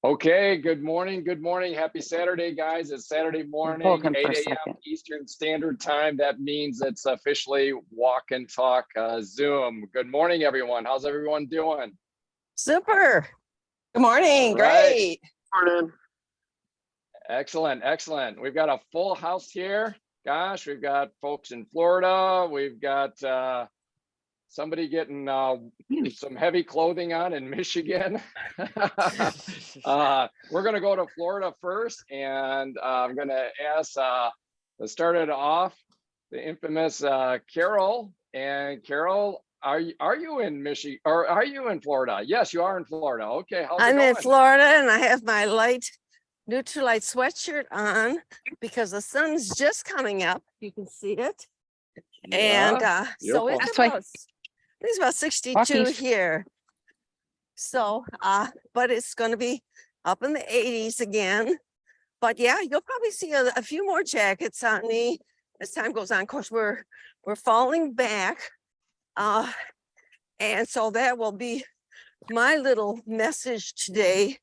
Okay, good morning. Good morning. Happy Saturday, guys. It's Saturday morning, 8 a.m. Eastern Standard Time. That means it's officially Walk and Talk Zoom. Good morning, everyone. How's everyone doing? Super. Good morning. Right. Great. Morning. Excellent. Excellent. We've got a full house here. Gosh, we've got folks in Florida. We've got somebody getting some heavy clothing on in Michigan. We're going to go to Florida first, and I'm going to ask, let's start it off, the infamous Carol. And Carol, are you in Michigan, or are you in Florida? Yes, you are in Florida. Okay, how's it going? I'm in Florida, and I have my Nutrilite sweatshirt on because the sun's just coming up. You can see it. And so it's about 62 here. So, but it's going to be up in the 80s again. But yeah, you'll probably see a few more jackets on me as time goes on. Of course, we're falling back. And so that will be my little message today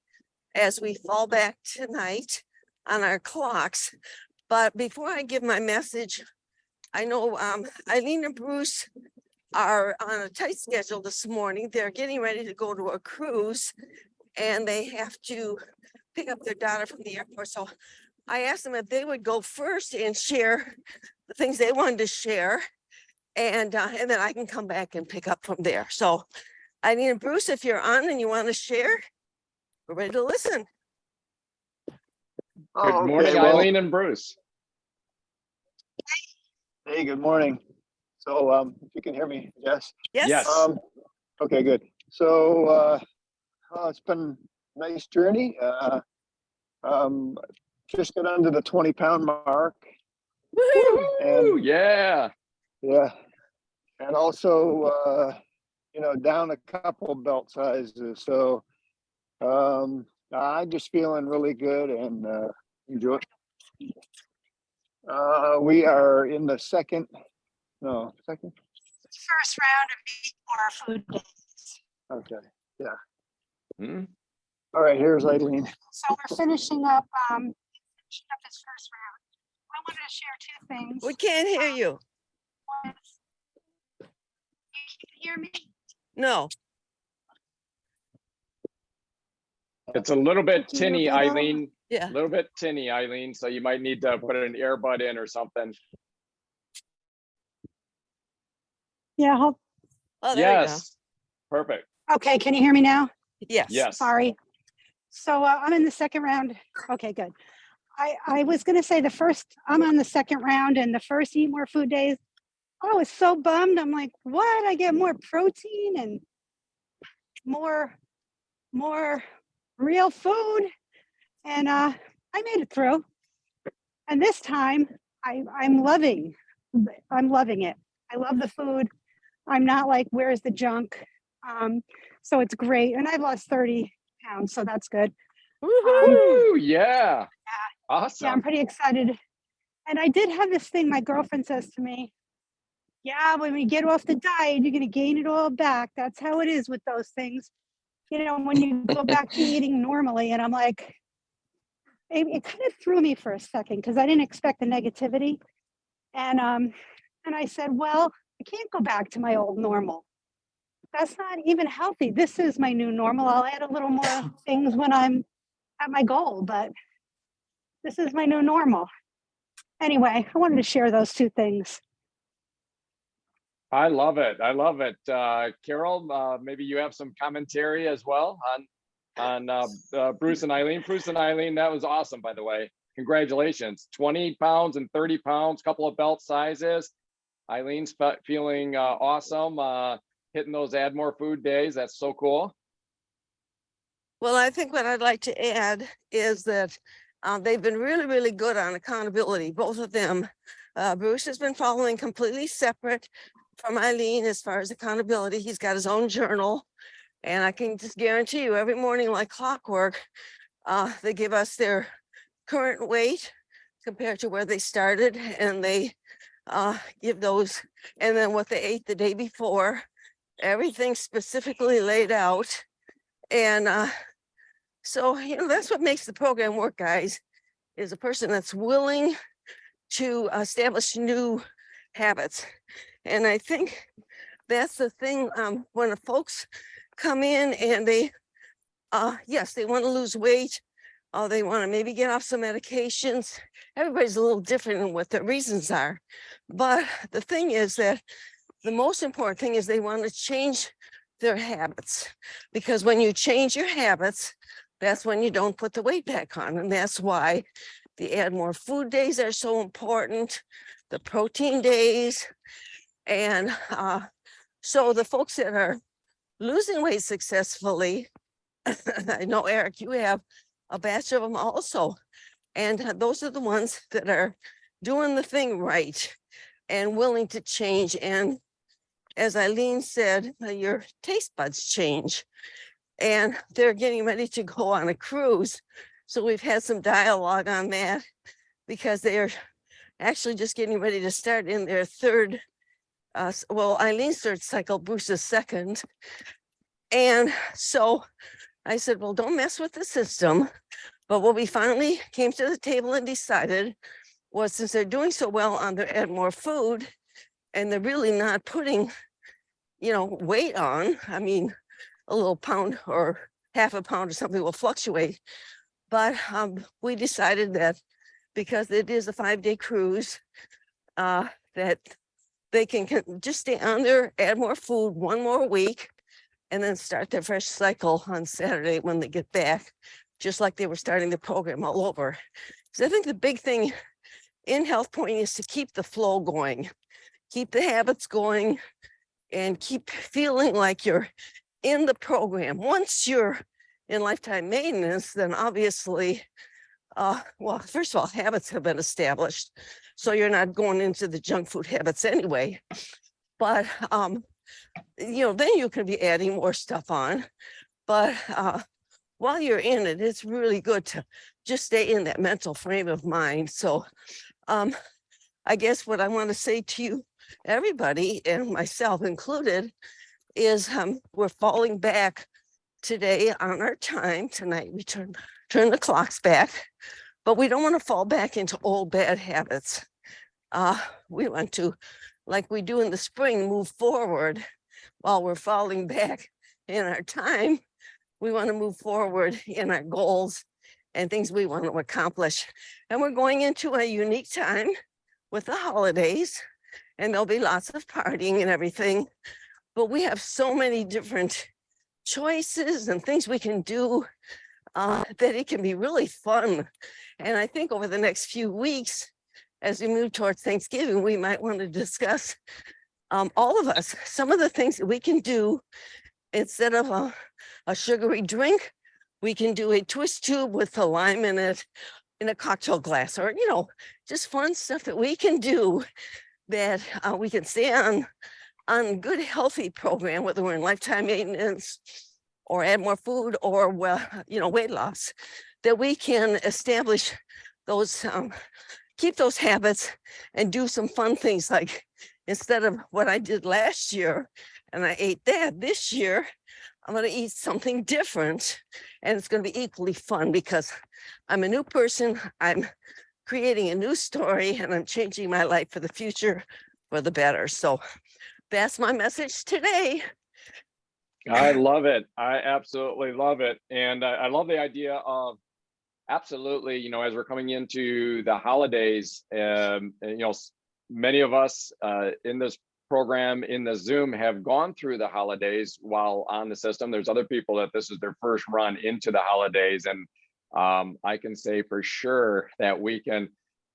as we fall back tonight on our clocks. But before I give my message, I know Eileen and Bruce are on a tight schedule this morning. They're getting ready to go to a cruise, and they have to pick up their daughter from the airport. So I asked them if they would go first and share the things they wanted to share, and then I can come back and pick up from there. So Eileen and Bruce, if you're on and you want to share, we're ready to listen. Good morning, Eileen and Bruce. Hey, good morning. So if you can hear me, yes? Yes. Okay, good. So it's been a nice journey. Just got under the 20-pound mark. Woo! And yeah. And also down a couple belt sizes. So I'm just feeling really good and enjoy. We are in the first round of 8 more food days. Okay, yeah. Hmm? All right, here's Eileen. So we're finishing up this first round. I wanted to share two things. We can't hear you. One is, you can't hear me? No. It's a little bit tinny, Eileen. Yeah. A little bit tinny, Eileen. So you might need to put an earbud in or something. Yeah. Oh, there Yes. Perfect. Okay. Can you hear me now? Yes. Yes. Sorry. So I'm in the second round. Okay, good. I was going to say I'm on the second round, and the first Eat More Food Days, I was so bummed. I'm like, what? I get more protein and more real food. And I made it through. And this time I'm loving it. I love the food. I'm not like, where's the junk? So it's great. And I've lost 30 pounds, so that's good. Woohoo! Yeah. Awesome. Yeah, I'm pretty excited. And I did have this thing my girlfriend says to me, yeah, when we get off the diet, you're going to gain it all back. That's how it is with those things. When you go back to eating normally. And I'm like, it kind of threw me for a second because I didn't expect the negativity. And I said, well, I can't go back to my old normal. That's not even healthy. This is my new normal. I'll add a little more things when I'm at my goal, but this is my new normal. Anyway, I wanted to share those two things. I love it. I love it. Carol, maybe you have some commentary as well on Bruce and Eileen. Bruce and Eileen, that was awesome, by the way. Congratulations. 20 pounds and 30 pounds, couple of belt sizes. Eileen's feeling awesome, hitting those Add More Food days. That's so cool. Well, I think what I'd like to add is that they've been really, really good on accountability, both of them. Bruce has been following completely separate from Eileen as far as accountability. He's got his own journal, and I can just guarantee you every morning, like clockwork, they give us their current weight compared to where they started, and they give those, and then what they ate the day before, everything specifically laid out. And So, that's what makes the program work, guys, is a person that's willing to establish new habits. And I think that's the thing, when the folks come in and they, yes, they want to lose weight, or they want to maybe get off some medications. Everybody's a little different in what their reasons are. But the thing is that the most important thing is they want to change their habits, because when you change your habits, that's when you don't put the weight back on. And that's why the add more food days are so important, the protein days. And so the folks that are losing weight successfully, I know, Eric, you have a batch of them also. And those are the ones that are doing the thing right and willing to change. And as Eileen said, your taste buds change, and they're getting ready to go on a cruise. So we've had some dialogue on that, because they're actually just getting ready to start in their third, well, Eileen's third cycle, Bruce's second. And so I said, well, don't mess with the system. But what we finally came to the table and decided was, since they're doing so well on their add more food, and they're really not putting, weight on, I mean, a little pound or half a pound or something will fluctuate. But we decided that because it is a 5-day cruise, that they can just stay on there, add more food 1 more week, and then start their fresh cycle on Saturday when they get back, just like they were starting the program all over. So I think the big thing in HealthPointe is to keep the flow going, keep the habits going, and keep feeling like you're in the program. Once you're in lifetime maintenance, then obviously, well, first of all, habits have been established, so you're not going into the junk food habits anyway. But then you can be adding more stuff on. But while you're in it, it's really good to just stay in that mental frame of mind. So I guess what I want to say to you, everybody, and myself included, is we're falling back today on our time. Tonight we turn the clocks back, but we don't want to fall back into old bad habits. We want to, like we do in the spring, move forward while we're falling back in our time. We want to move forward in our goals and things we want to accomplish. And we're going into a unique time with the holidays, and there'll be lots of partying and everything. But we have so many different choices and things we can do that it can be really fun. And I think over the next few weeks, as we move towards Thanksgiving, we might want to discuss, all of us, some of the things that we can do. Instead of a sugary drink, we can do a twist tube with a lime in it in a cocktail glass, or, just fun stuff that we can do that we can stay on good, healthy program, whether we're in lifetime maintenance or add more food or, weight loss, that we can establish those, keep those habits and do some fun things, like instead of what I did last year, and I ate that, this year, I'm going to eat something different, and it's going to be equally fun because I'm a new person. I'm creating a new story, and I'm changing my life for the future for the better. So that's my message today. I love it. I absolutely love it. And I love the idea of absolutely, as we're coming into the holidays, many of us in this program in the Zoom have gone through the holidays while on the system. There's other people that this is their first run into the holidays. And I can say for sure that we can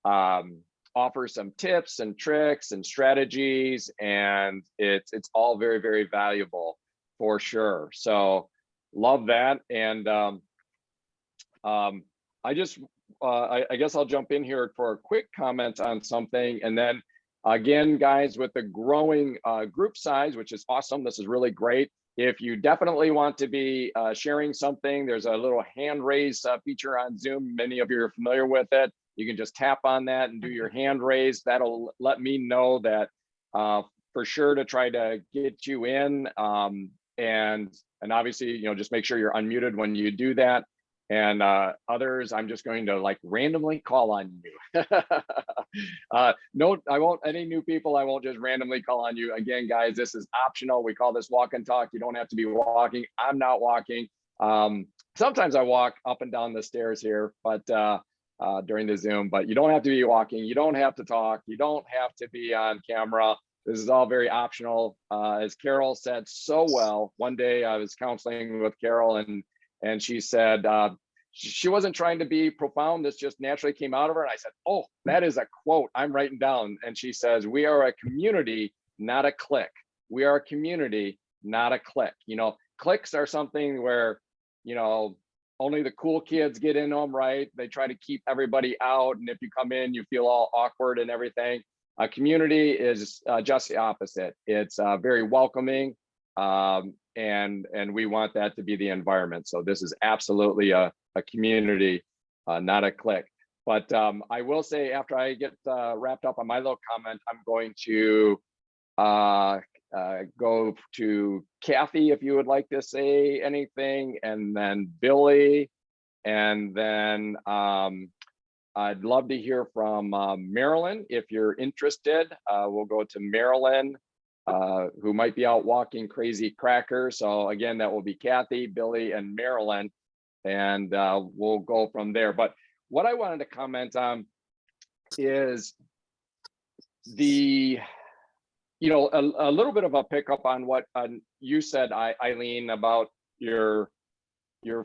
offer some tips and tricks and strategies, and it's all very, very valuable for sure. So love that. And I guess I'll jump in here for a quick comment on something. And then again, guys, with the growing group size, which is awesome, this is really great. If you definitely want to be sharing something, there's a little hand raise feature on Zoom. Many of you are familiar with it. You can just tap on that and do your hand raise. That'll let me know that for sure to try to get you in. And obviously, just make sure you're unmuted when you do that. And others, I'm just going to like randomly call on you. No, I won't, any new people, I won't just randomly call on you. Again, guys, this is optional. We call this walk and talk. You don't have to be walking. I'm not walking. Sometimes I walk up and down the stairs here, but during the Zoom, but you don't have to be walking. You don't have to talk. You don't have to be on camera. This is all very optional. As Carol said so well, one day I was counseling with Carol and she said, she wasn't trying to be profound. This just naturally came out of her. And I said, oh, that is a quote I'm writing down. And she says, we are a community, not a clique. We are a community, not a clique. You know, cliques are something where, you know, only the cool kids get in them, right? They try to keep everybody out. And if you come in, you feel all awkward and everything. A community is just the opposite. It's very welcoming. And we want that to be the environment. So this is absolutely a community, not a clique. But I will say, after I get wrapped up on my little comment, I'm going to go to Kathy, if you would like to say anything, and then Billy, and then I'd love to hear from Marilynn, if you're interested. We'll go to Marilynn, who might be out walking crazy crackers. So again, that will be Kathy, Billy, and Marilynn, and we'll go from there. But what I wanted to comment on is the, you know, a little bit of a pickup on what you said, Eileen, about your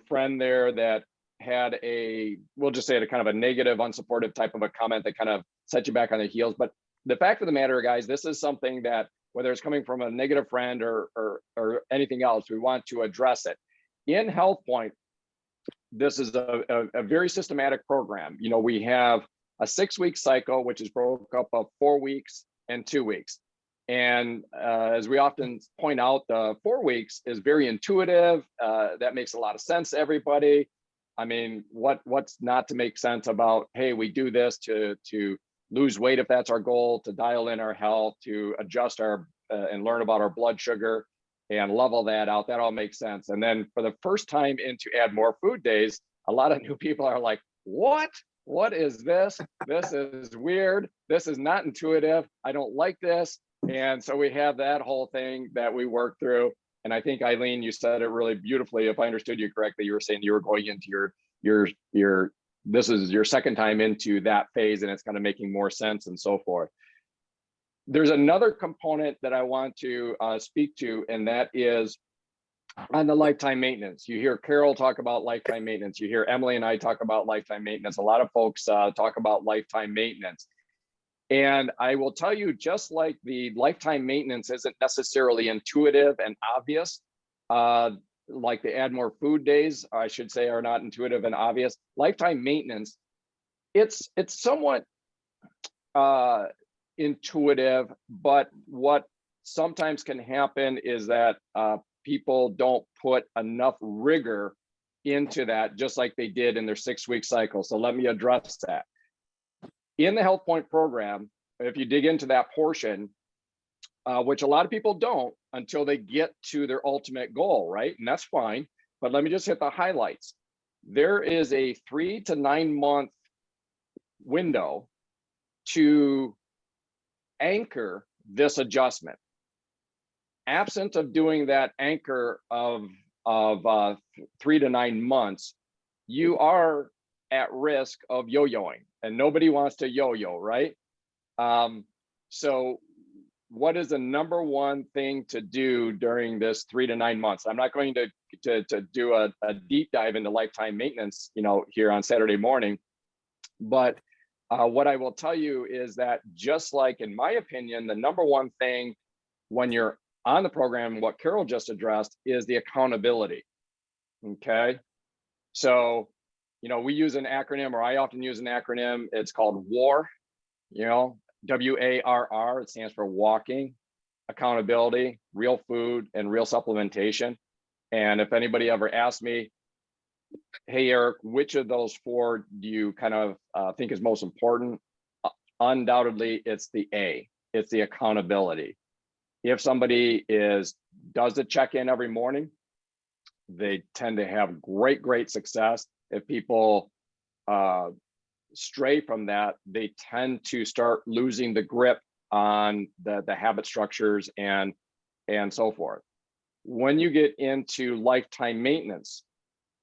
friend there that had a, we'll just say it, a kind of a negative, unsupportive type of a comment that kind of set you back on the heels. But the fact of the matter, guys, this is something that, whether it's coming from a negative friend or anything else, we want to address it. In HealthPointe, this is a very systematic program. You know, we have a 6-week cycle, which is broke up of 4 weeks and 2 weeks. And as we often point out, the 4 weeks is very intuitive. That makes a lot of sense to everybody. I mean, what's not to make sense about, hey, we do this to lose weight if that's our goal, to dial in our health, to adjust our and learn about our blood sugar and level that out. That all makes sense. And then for the first time into add more food days, a lot of new people are like, what is this? This is weird. This is not intuitive. I don't like this. And so we have that whole thing that we work through. And I think, Eileen, you said it really beautifully. If I understood you correctly, you were saying you were going into your this is your second time into that phase, and it's kind of making more sense and so forth. There's another component that I want to speak to, and that is on the lifetime maintenance. You hear Carol talk about lifetime maintenance. You hear Emily and I talk about lifetime maintenance. A lot of folks talk about lifetime maintenance. And I will tell you, just like the lifetime maintenance isn't necessarily intuitive and obvious, like the add more food days, I should say, are not intuitive and obvious. Lifetime maintenance, it's somewhat intuitive, but what sometimes can happen is that people don't put enough rigor into that, just like they did in their 6-week cycle. So let me address that. In the HealthPointe program, if you dig into that portion, which a lot of people don't until they get to their ultimate goal, right? And that's fine, but let me just hit the highlights. There is a 3 to 9 month window to anchor this adjustment. Absent of doing that anchor of 3 to 9 months, you are at risk of yo-yoing, and nobody wants to yo-yo, right? So what is the number one thing to do during this 3 to 9 months? I'm not going to do a deep dive into lifetime maintenance, you know, here on Saturday morning, but what I will tell you is that, just like, in my opinion, the number one thing when you're on the program, what Carol just addressed, is the accountability. Okay, so, you know, we use an acronym, or I often use an acronym. It's called WARR, you know, WARR. It stands for walking, accountability, real food, and real supplementation. And if anybody ever asks me, hey, Eric, which of those 4 do you kind of think is most important? Undoubtedly, it's the A. It's the accountability. If somebody does the check-in every morning, they tend to have great success. if people stray from that, they tend to start losing the grip on the habit structures and so forth. When you get into lifetime maintenance,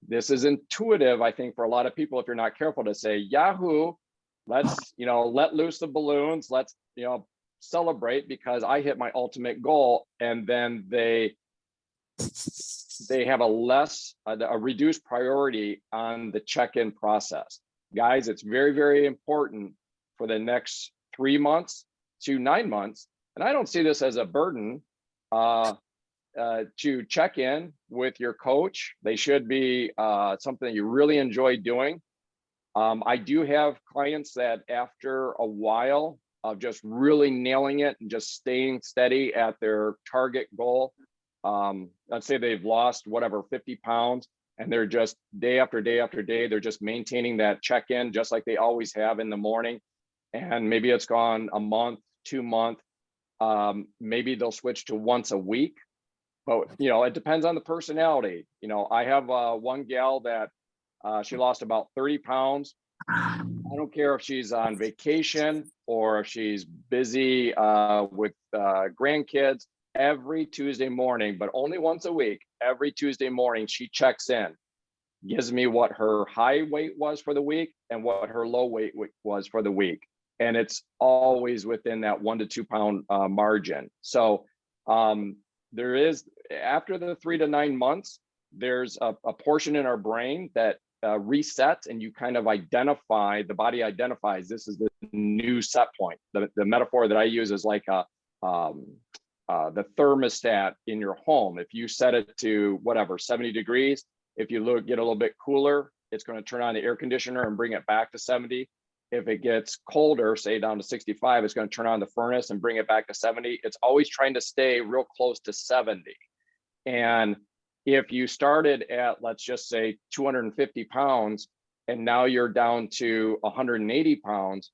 this is intuitive, I think, for a lot of people, if you're not careful, to say, Yahoo, let's, let loose the balloons, let's, celebrate because I hit my ultimate goal. And then they have a reduced priority on the check-in process. Guys, it's very, very important for the next 3 months to 9 months. And I don't see this as a burden to check in with your coach. They should be something that you really enjoy doing. I do have clients that after a while of just really nailing it and just staying steady at their target goal, let's say they've lost whatever 50 pounds and they're just day after day after day, they're just maintaining that check-in just like they always have in the morning. And maybe it's gone a month, 2 months, maybe they'll switch to once a week. But it depends on the personality. I have one gal that she lost about 30 pounds. I don't care if she's on vacation or if she's busy with grandkids. Every Tuesday morning, but only once a week, every Tuesday morning, she checks in, gives me what her high weight was for the week and what her low weight was for the week. And it's always within that 1 to 2 pound margin. So there is, after the 3 to 9 months, there's a portion in our brain that resets, and you kind of identify, the body identifies this is the new set point. The metaphor that I use is like the thermostat in your home. If you set it to whatever, 70 degrees, if you get a little bit cooler, it's going to turn on the air conditioner and bring it back to 70. If it gets colder, say down to 65, it's going to turn on the furnace and bring it back to 70. It's always trying to stay real close to 70. And if you started at, let's just say 250 pounds, and now you're down to 180 pounds,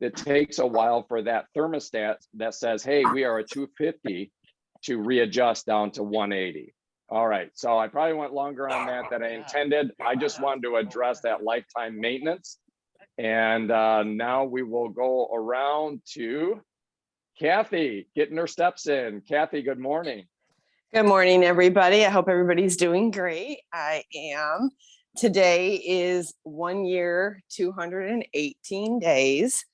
it takes a while for that thermostat that says, hey, we are at 250 to readjust down to 180. All right, so I probably went longer on that than I intended. I just wanted to address that lifetime maintenance. And now we will go around to Kathy, getting her steps in. Kathy, good morning. Good morning, everybody. I hope everybody's doing great. I am. Today is 1 year, 218 days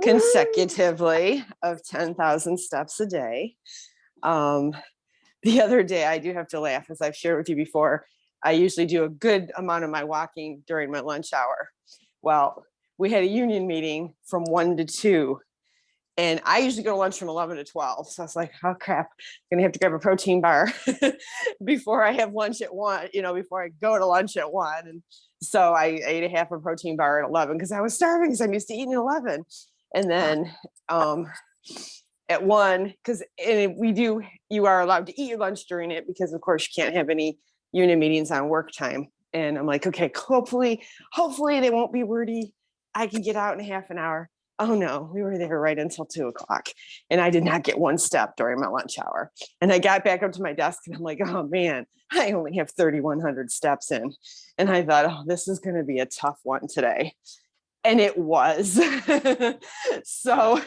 consecutively of 10,000 steps a day. The other day, I do have to laugh, as I've shared with you before. I usually do a good amount of my walking during my lunch hour. Well, we had a union meeting from 1 to 2. And I usually go to lunch from 11 to 12. So I was like, oh crap, I'm gonna have to grab a protein bar before I have lunch at 1, before I go to lunch at 1. And so I ate a half a protein bar at 11 because I was starving, because I'm used to eating at 11. And then at 1, because you are allowed to eat your lunch during it, because of course you can't have any union meetings on work time. And I'm like, okay, hopefully they won't be wordy. I can get out in half an hour. Oh no, we were there right until 2 o'clock, and I did not get one step during my lunch hour. And I got back up to my desk and I'm like, oh man, I only have 3,100 steps in. And I thought, oh, this is going to be a tough one today. And it was. So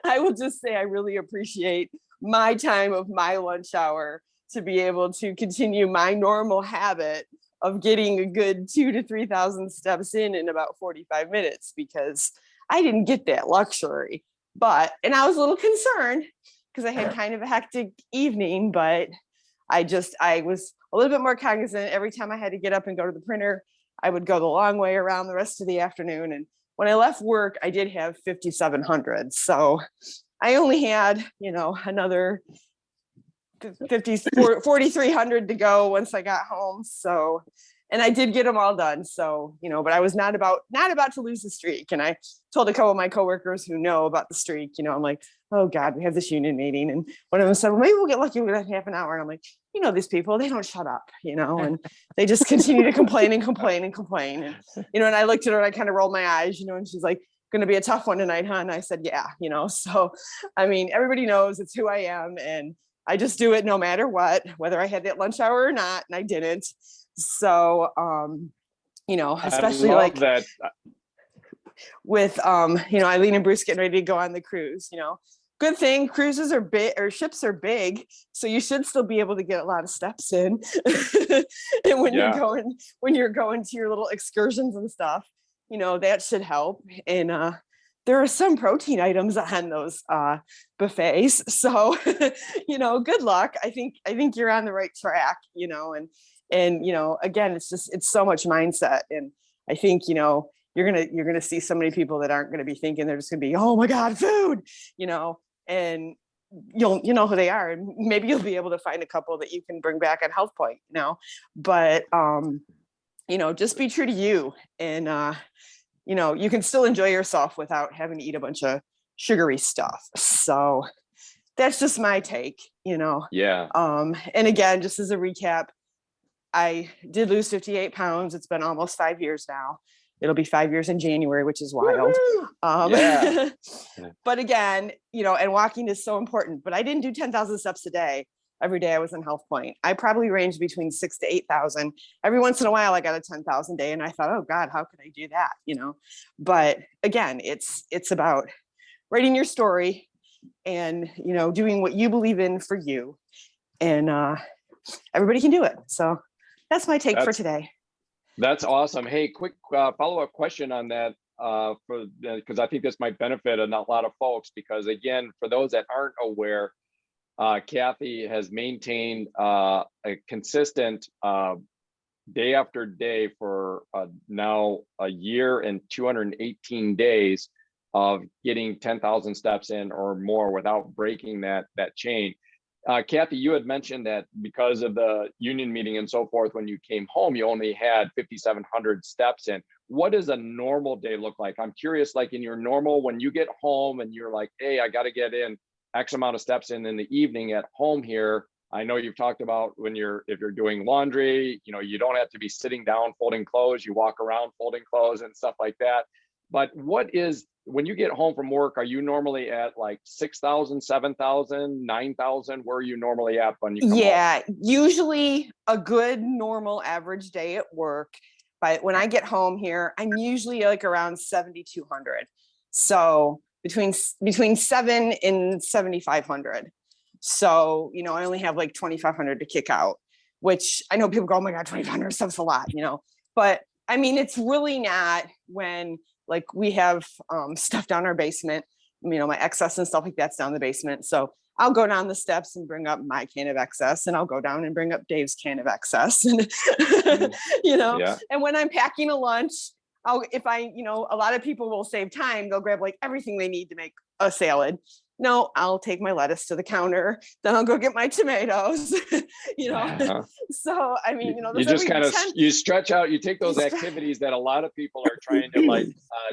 I will just say, I really appreciate my time of my lunch hour to be able to continue my normal habit of getting a good 2,000 to 3,000 steps in about 45 minutes, because I didn't get that luxury. And I was a little concerned because I had kind of a hectic evening, but I was a little bit more cognizant. Every time I had to get up and go to the printer, I would go the long way around the rest of the afternoon. And when I left work, I did have 5,700. So I only had, another 4,300 to go once I got home. So, and I did get them all done. So, but I was not about to lose the streak. And I told a couple of my coworkers who know about the streak, I'm like, oh God, we have this union meeting. And one of them said, well, maybe we'll get lucky with half an hour. And I'm like, these people, they don't shut up, and they just continue to complain and complain and complain. And, and I looked at her and I kind of rolled my eyes, and she's like, going to be a tough one tonight, huh? And I said, yeah, so, I mean, everybody knows it's who I am, and I just do it no matter what, whether I had that lunch hour or not. And I didn't. So, especially I love like that. with Eileen and Bruce getting ready to go on the cruise. Good thing cruises are big, or ships are big, so you should still be able to get a lot of steps in. And when Yeah. you're going to your little excursions and stuff, that should help. And there are some protein items on those buffets, so good luck. I think you're on the right track. And again, it's so much mindset, and I think you're gonna see so many people that aren't gonna be thinking they're just gonna be, oh my God, food, and you'll know who they are, and maybe you'll be able to find a couple that you can bring back at HealthPointe, but just be true to you, and you can still enjoy yourself without having to eat a bunch of sugary stuff. So that's just my take. Yeah. And again, just as a recap, I did lose 58 pounds. It's been almost 5 years now. It'll be 5 years in January, which is wild. Yeah. But again, and walking is so important, but I didn't do 10,000 steps a day. Every day I was in HealthPointe. I probably ranged between 6,000 to 8,000. Every once in a while I got a 10,000 day, and I thought, oh God, how could I do that? But again, it's about writing your story and, doing what you believe in for you, and everybody can do it. So that's my take for today. That's awesome. Hey, quick follow-up question on that, because I think this might benefit a lot of folks, because again, for those that aren't aware, Kathy has maintained a consistent day after day for now a year and 218 days of getting 10,000 steps in or more without breaking that chain. Kathy, you had mentioned that because of the union meeting and so forth, when you came home, you only had 5,700 steps in. What does a normal day look like? I'm curious, like in your normal, when you get home and you're like, hey, I got to get in X amount of steps in the evening at home here. I know you've talked about if you're doing laundry, you don't have to be sitting down folding clothes. You walk around folding clothes and stuff like that. But when you get home from work, are you normally at like 6,000, 7,000, 9,000? Where are you normally at when you come home? Usually a good normal average day at work. But when I get home here, I'm usually like around 7,200. So between 7 and 7,500. So, I only have like 2,500 to kick out, which I know people go, oh my God, 2,500 stuff's a lot, but I mean, it's really not when like we have stuff down our basement, my excess and stuff like that's down the basement. So I'll go down the steps and bring up my can of excess, and I'll go down and bring up Dave's can of excess. And, Yeah. And when I'm packing a lunch, a lot of people will save time. They'll grab like everything they need to make a salad. No, I'll take my lettuce to the counter. Then I'll go get my tomatoes, Uh-huh. So, I mean, you just kind of, you stretch out, you take those activities that a lot of people are trying to like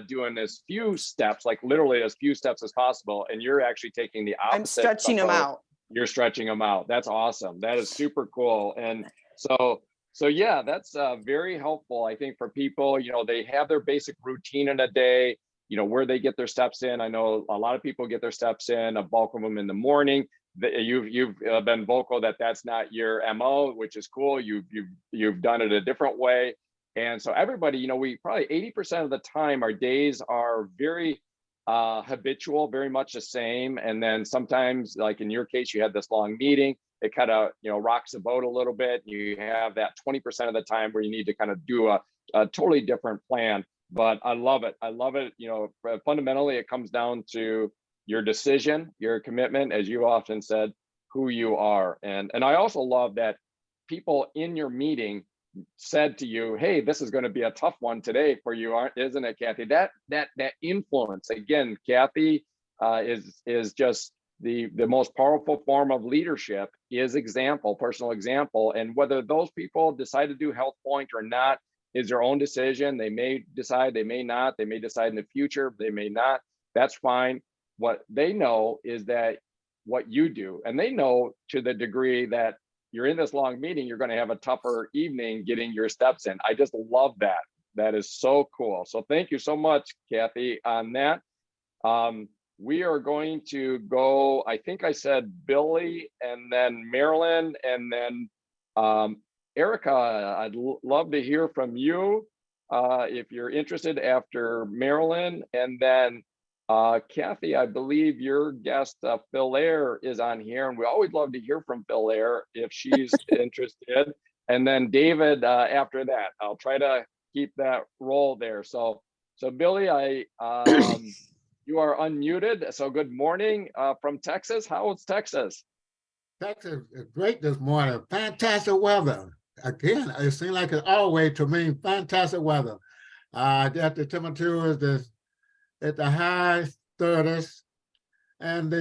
doing as few steps, like literally as few steps as possible. And you're actually taking the opposite. I'm stretching them out. You're stretching them out. That's awesome. That is super cool. And so yeah, that's very helpful. I think for people, they have their basic routine in a day, where they get their steps in. I know a lot of people get their steps in, a bulk of them in the morning. You've been vocal that that's not your MO, which is cool. You've done it a different way. And so everybody, we probably 80% of the time, our days are very habitual, very much the same. And then sometimes, like in your case, you had this long meeting, it kind of, rocks the boat a little bit. You have that 20% of the time where you need to kind of do a totally different plan. But I love it. I love it. Fundamentally, it comes down to your decision, your commitment, as you often said, who you are. And I also love that people in your meeting said to you, hey, this is going to be a tough one today for you, isn't it, Kathy? That influence, again, Kathy is just the most powerful form of leadership is personal example. And whether those people decide to do HealthPointe or not is their own decision. They may decide, they may not, they may decide in the future, they may not. That's fine. What they know is that what you do, and they know to the degree that you're in this long meeting, you're going to have a tougher evening getting your steps in. I just love that. That is so cool. So thank you so much, Kathy, on that. We are going to go, I think I said Billy, and then Marilynn, and then Erica. I'd love to hear from you. if you're interested after Marilynn, and then Kathy, I believe your guest Phillaire is on here, and we always love to hear from Phillaire if she's interested. And then David after that. I'll try to keep that roll there. So Billy, you are unmuted. So good morning from Texas. How is Texas? Texas is great this morning. Fantastic weather. Again, it seems like it's always to me fantastic weather. The temperature is at the high 30s, and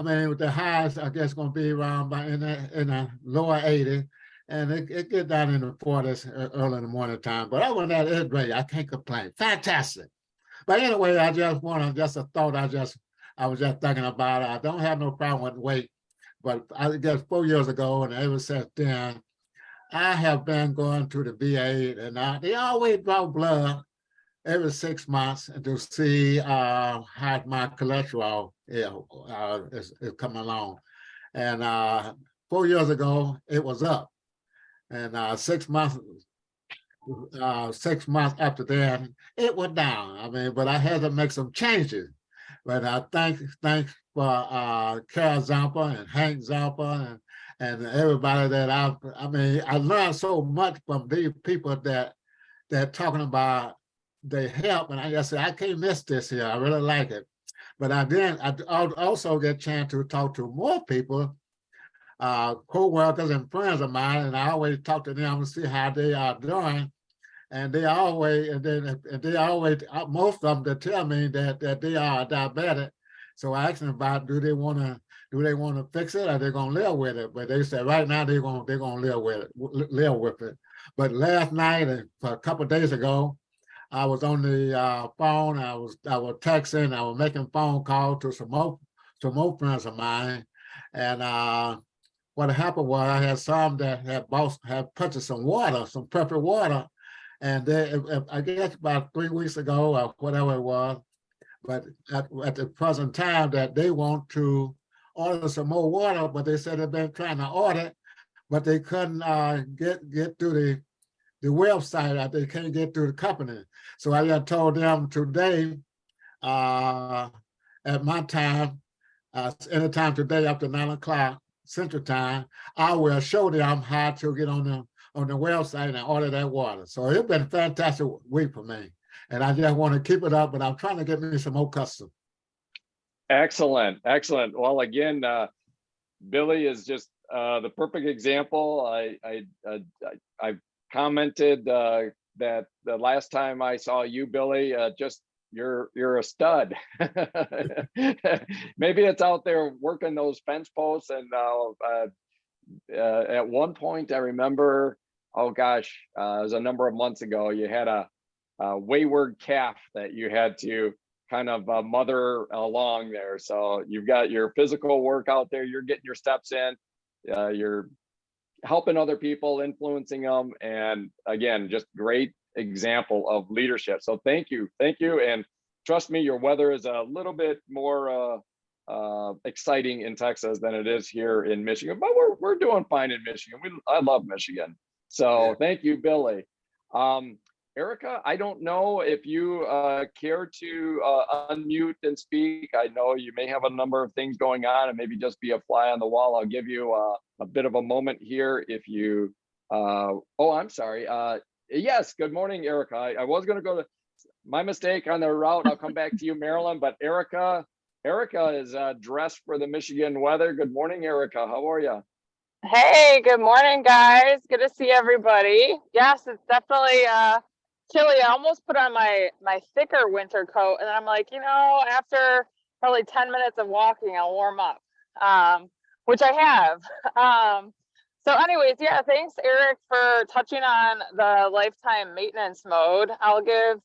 with the highs, I guess, going to be around in the lower 80s, and it get down in the 40s early in the morning time. But other than that, it's great. I can't complain. Fantastic. But anyway, I was just thinking about it. I don't have no problem with weight, but I guess 4 years ago, and ever since then, I have been going to the VA, and they always draw blood every 6 months to see how my cholesterol is coming along. And 4 years ago, it was up, and 6 months 6 months after that, it went down. But I had to make some changes. But thanks for Carol Zampa and Hank Zampa and everybody that I learned so much from these people that talking about their help. And I just said, I can't miss this here. I really like it. But I also get a chance to talk to more people, co-workers and friends of mine, and I always talk to them to see how they are doing. And they always, most of them, they tell me that they are diabetic. So I asked them about, do they want to fix it, or they're gonna live with it? But they said right now they're gonna live with it. But last night and a couple of days ago, I was on the phone. I was texting. I was making phone calls to some more friends of mine, and what happened was I had some that had purchased some water, some perfect water. And I guess about 3 weeks ago or whatever it was, but at the present time that they want to order some more water, but they said they've been trying to order, but they couldn't get through the website. They can't get through the company. So I just told them today, at my time, anytime today after 9 o'clock Central Time, I will show them how to get on the website and order that water. So it's been a fantastic week for me. And I just want to keep it up, but I'm trying to get me some more customers. Excellent. Well, again, Billy is just the perfect example. I commented that the last time I saw you, Billy, you're a stud. Maybe it's out there working those fence posts. And at one point I remember, oh gosh, it was a number of months ago, you had a wayward calf that you had to kind of mother along there. So you've got your physical work out there, you're getting your steps in, you're helping other people, influencing them. And again, just great example of leadership. So thank you. And trust me, your weather is a little bit more exciting in Texas than it is here in Michigan, but we're doing fine in Michigan. I love Michigan. So yeah. Thank you, Billy. Erica, I don't know if you care to unmute and speak. I know you may have a number of things going on and maybe just be a fly on the wall. I'll give you a bit of a moment here if you, oh, I'm sorry. Yes, good morning, Erica. I was gonna go to, my mistake on the route. I'll come back to you, Marilynn, but Erica is dressed for the Michigan weather. Good morning, Erica. How are you? Hey, good morning, guys. Good to see everybody. Yes, it's definitely chilly. I almost put on my thicker winter coat, and I'm like, after probably 10 minutes of walking, I'll warm up, which I have. So anyways, yeah, thanks, Eric, for touching on the lifetime maintenance mode. I'll give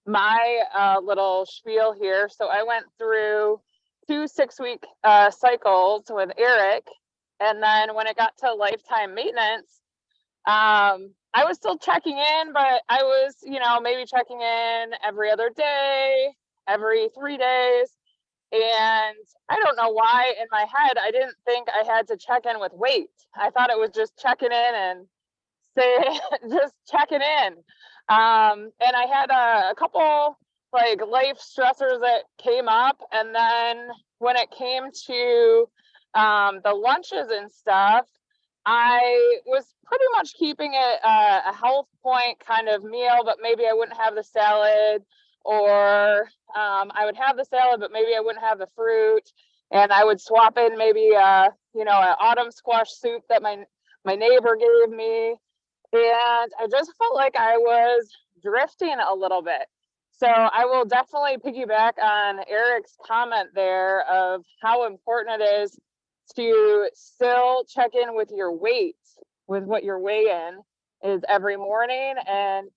my little spiel here. So I went through 2 6-week cycles with Eric. And then when it got to lifetime maintenance, I was still checking in, but I was, maybe checking in every other day, every 3 days. And I don't know why in my head, I didn't think I had to check in with weight. I thought it was just checking in and say, just checking in. And I had a couple like life stressors that came up, and then when it came to the lunches and stuff, I was pretty much keeping it a HealthPointe kind of meal, but maybe I wouldn't have the salad, or I would have the salad, but maybe I wouldn't have the fruit. And I would swap in maybe you know, an autumn squash soup that my neighbor gave me. And I just felt like I was drifting a little bit. So I will definitely piggyback on Eric's comment there of how important it is to still check in with your weight, with what your weigh in is every morning, and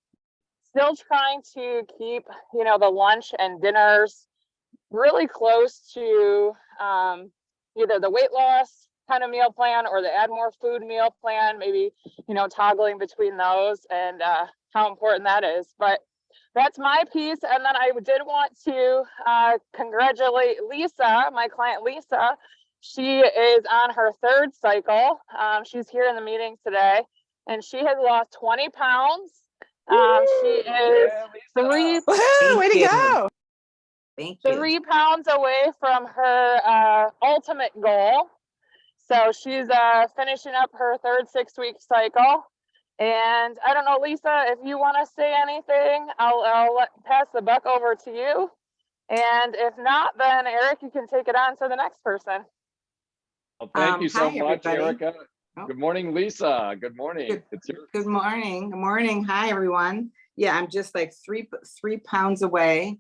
still trying to keep, you know, the lunch and dinners really close to either the weight loss kind of meal plan or the add more food meal plan, maybe, you know, toggling between those, and how important that is. But that's my piece. And then I did want to congratulate Lisa, my client Lisa. She is on her 3rd cycle. She's here in the meeting today, and she has lost 20 pounds. She is Way to go. Thank you. 3 pounds away from her ultimate goal. So she's finishing up her 3rd 6-week cycle. And I don't know, Lisa, if you want to say anything, I'll pass the buck over to you. And if not, then Eric, you can take it on to the next person. Well, thank you so Hi, much, everybody. Erica. Oh. Good morning, Lisa. Good morning. It's your Good morning. Good morning. Hi, everyone. Yeah, I'm just like three pounds away.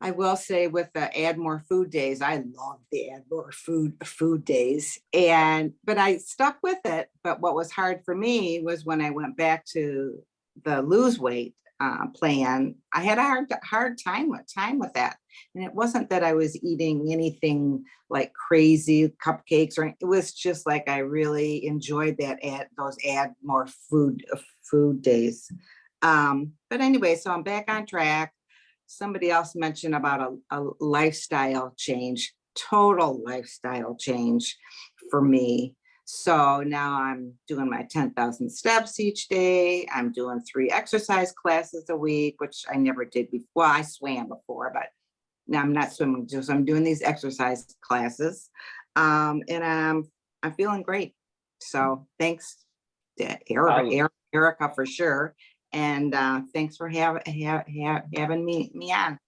I will say with the add more food days, I love the add more food days, but I stuck with it. But what was hard for me was when I went back to the lose weight plan. I had a hard time with that, and it wasn't that I was eating anything like crazy cupcakes, or it was just like I really enjoyed that add more food days. But anyway, so I'm back on track. Somebody else mentioned about a lifestyle change, total lifestyle change for me. So now I'm doing my 10,000 steps each day. I'm doing 3 exercise classes a week, which I never did before. Well, I swam before, but now I'm not swimming, just I'm doing these exercise classes. And I'm feeling great. So thanks to Erica for sure. And thanks for having me on.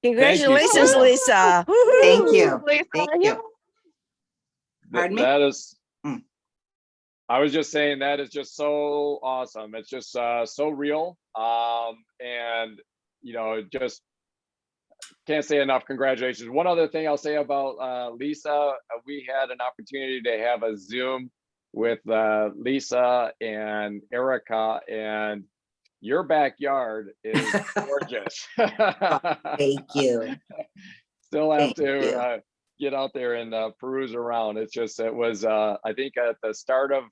Congratulations, so Lisa. Thank you. Lisa, Thank are you. Pardon me? That is, Mm. I was just saying that is just so awesome. It's just so real. And, you know, just can't say enough congratulations. One other thing I'll say about Lisa, we had an opportunity to have a Zoom with Lisa and Erica, and your backyard is gorgeous. Thank you. Still have Thank to get out there and peruse around. It's just, it was, I think at the start of,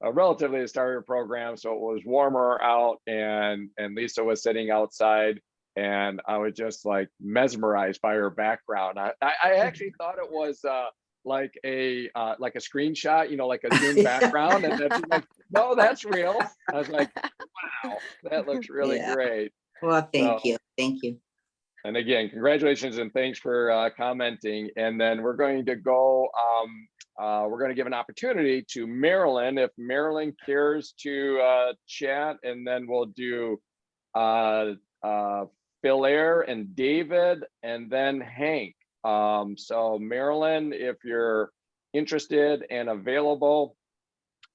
relatively the start of the program, so it was warmer out, and Lisa was sitting outside, and I was just like mesmerized by her background. I actually thought it was like a screenshot, you know, like a Zoom background, and then she's like, no, that's real. I was like, wow, that looks really Yeah. great. Well, thank So, you. Thank you. and again, congratulations and thanks for commenting. And then we're going to go, we're going to give an opportunity to Marilynn, if Marilynn cares to chat, and then we'll do Phillaire and David, and then Hank. So Marilynn, if you're interested and available,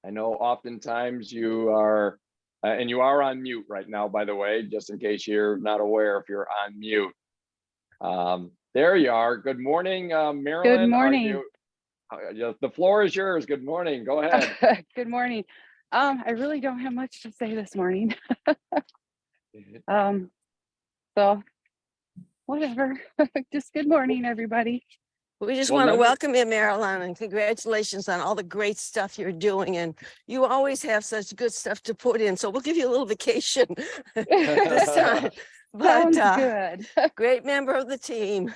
I know oftentimes you are, and you are on mute right now, by the way, just in case you're not aware if you're on mute. There you are. Good morning, Marilynn. Good morning. The floor is yours. Good morning. Go ahead. Good morning. I really don't have much to say this morning. So whatever. Just good morning, everybody. We just Well, want to let me- welcome you, Marilyn, and congratulations on all the great stuff you're doing. And you always have such good stuff to put in. So we'll give you a little vacation this time. But Sounds good. great member of the team.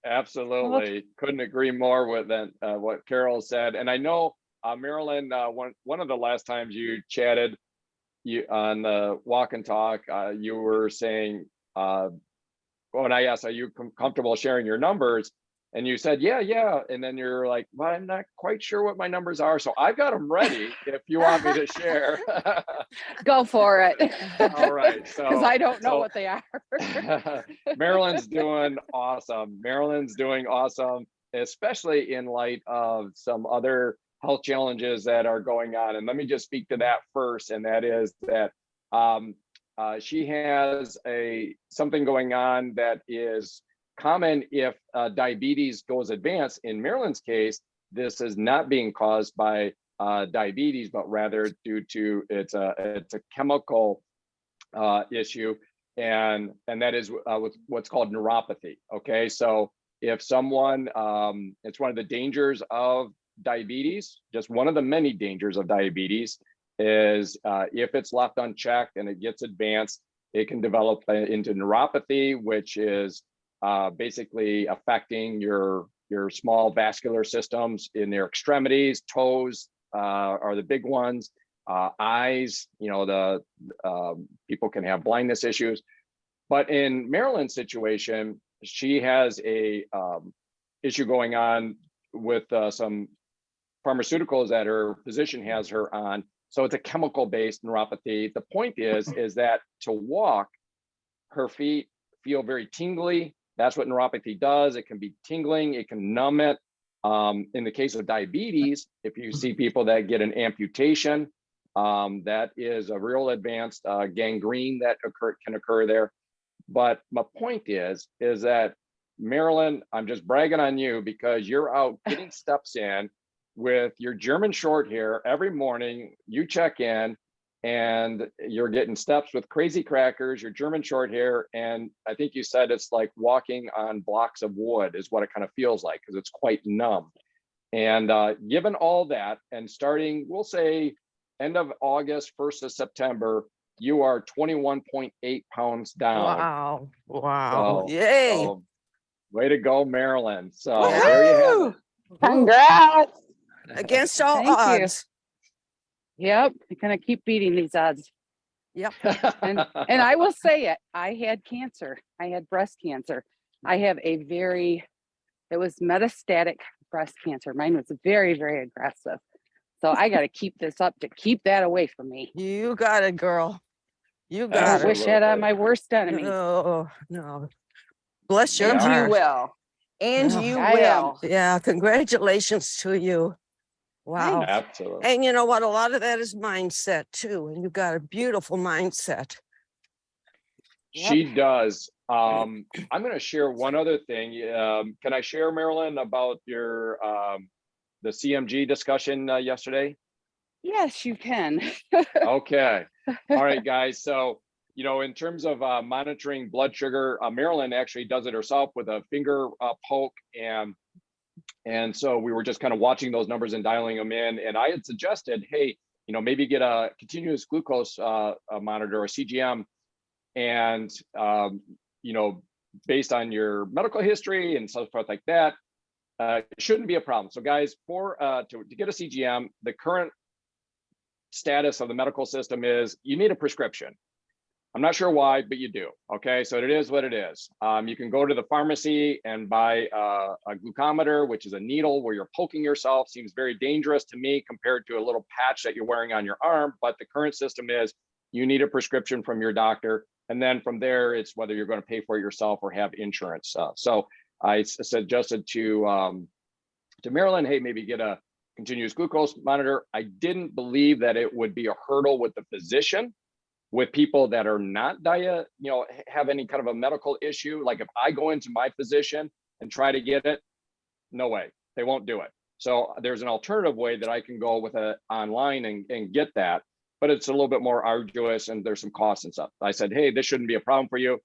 Absolutely. Couldn't agree more with that, what Carol said. And I know Marilyn, one of the last times you chatted, you on the walk and talk, you were saying, when I asked, are you comfortable sharing your numbers? And you said, yeah. And then you're like, well, I'm not quite sure what my numbers are. So I've got them ready if you want me to share. Go for it. All right. So, Because I don't know what they are. Marilyn's doing awesome. Marilyn's doing awesome, especially in light of some other health challenges that are going on. And let me just speak to that first. And that is that she has something going on that is common if diabetes goes advanced. In Marilyn's case, this is not being caused by diabetes, but rather due to it's a chemical issue, and that is what's called neuropathy. Okay, so if someone, it's one of the dangers of diabetes, just one of the many dangers of diabetes is if it's left unchecked and it gets advanced, it can develop into neuropathy, which is basically affecting your small vascular systems in their extremities. Toes are the big ones. Eyes, the people can have blindness issues. But in Marilyn's situation, she has a issue going on with some pharmaceuticals that her physician has her on. So it's a chemical-based neuropathy. The point is that to walk, her feet feel very tingly. That's what neuropathy does. It can be tingling, it can numb it. In the case of diabetes, if you see people that get an amputation, that is a real advanced gangrene that can occur there. But my point is that Marilyn, I'm just bragging on you because you're out getting steps in with your German short hair every morning. You check in and you're getting steps with crazy crackers, your German short hair. And I think you said it's like walking on blocks of wood is what it kind of feels like, because it's quite numb. And given all that, and starting, we'll say end of August, 1st of September, you are 21.8 pounds down. Wow. So, Yay. so way to go, Marilyn. So Yeah. there you have it. Congrats. Against all Thank you. odds. Yep. I'm going to keep beating these odds. Yep. And I will say it. I had cancer. I had breast cancer. I have it was metastatic breast cancer. Mine was very, very aggressive. So I got to keep this up to keep that away from me. You got it, girl. You I got wish it. that on my worst enemy. No. Bless your And you heart. will. And Yeah. you I will. Yeah, congratulations to you. Wow. Absolutely. And you know what? A lot of that is mindset too. And you got a beautiful mindset. She does. I'm going to share one other thing. Can I share, Marilyn, about your the CMG discussion yesterday? Yes, you can. Okay. All right, guys. So, in terms of monitoring blood sugar, Marilyn actually does it herself with a finger poke. And so we were just kind of watching those numbers and dialing them in. And I had suggested, hey, maybe get a continuous glucose monitor or CGM. And, based on your medical history and so forth like that, it shouldn't be a problem. So guys, to get a CGM, the current status of the medical system is you need a prescription. I'm not sure why, but you do. Okay, so it is what it is. You can go to the pharmacy and buy a glucometer, which is a needle where you're poking yourself. Seems very dangerous to me compared to a little patch that you're wearing on your arm. But the current system is you need a prescription from your doctor. And then from there, it's whether you're going to pay for it yourself or have insurance. So I suggested to Marilyn, hey, maybe get a continuous glucose monitor. I didn't believe that it would be a hurdle with the physician. With people that are not have any kind of a medical issue. Like if I go into my physician and try to get it, no way, they won't do it. So there's an alternative way that I can go with it online and get that, but it's a little bit more arduous and there's some costs and stuff. I said, hey, this shouldn't be a problem for you.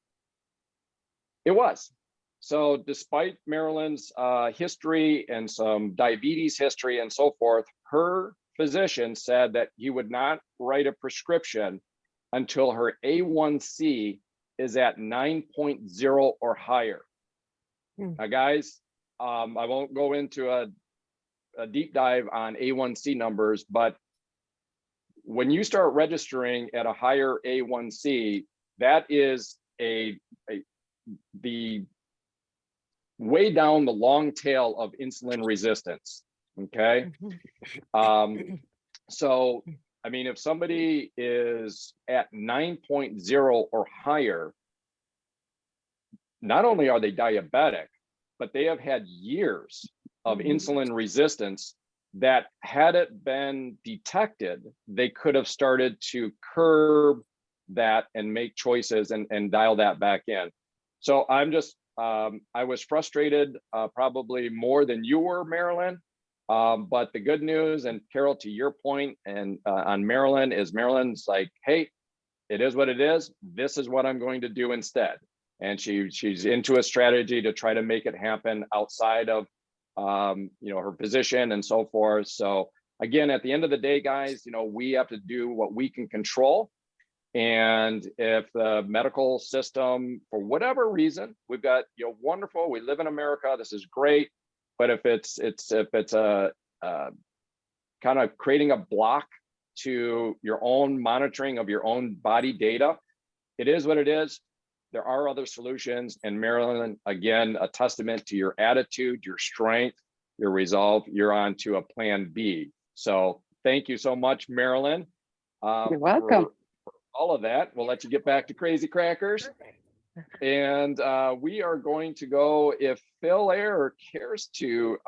It was. So despite Marilyn's history and some diabetes history and so forth, her physician said that he would not write a prescription until her A1C is at 9.0 or higher. Now, guys, I won't go into a deep dive on A1C numbers, but when you start registering at a higher A1C, that is the way down the long tail of insulin resistance. Okay. So, I mean, if somebody is at 9.0 or higher, not only are they diabetic, but they have had years of insulin resistance that, had it been detected, they could have started to curb that and make choices and dial that back in. So I'm just, I was frustrated probably more than you were, Marilynn. But the good news, and Carol, to your point, and on Marilynn, is Marylynn's like, hey, it is what it is. This is what I'm going to do instead. And she's into a strategy to try to make it happen outside of her position and so forth. So again, at the end of the day, guys, we have to do what we can control. And if the medical system, for whatever reason, we've got, wonderful, we live in America, this is great. But if it's a kind of creating a block to your own monitoring of your own body data, it is what it is. There are other solutions. And Marilynn, again, a testament to your attitude, your strength, your resolve. You're on to a plan B. So thank you so much, Marilynn. You're welcome. For all of that. We'll let you get back to Crazy Crackers. And we are going to go, if Phillaire cares to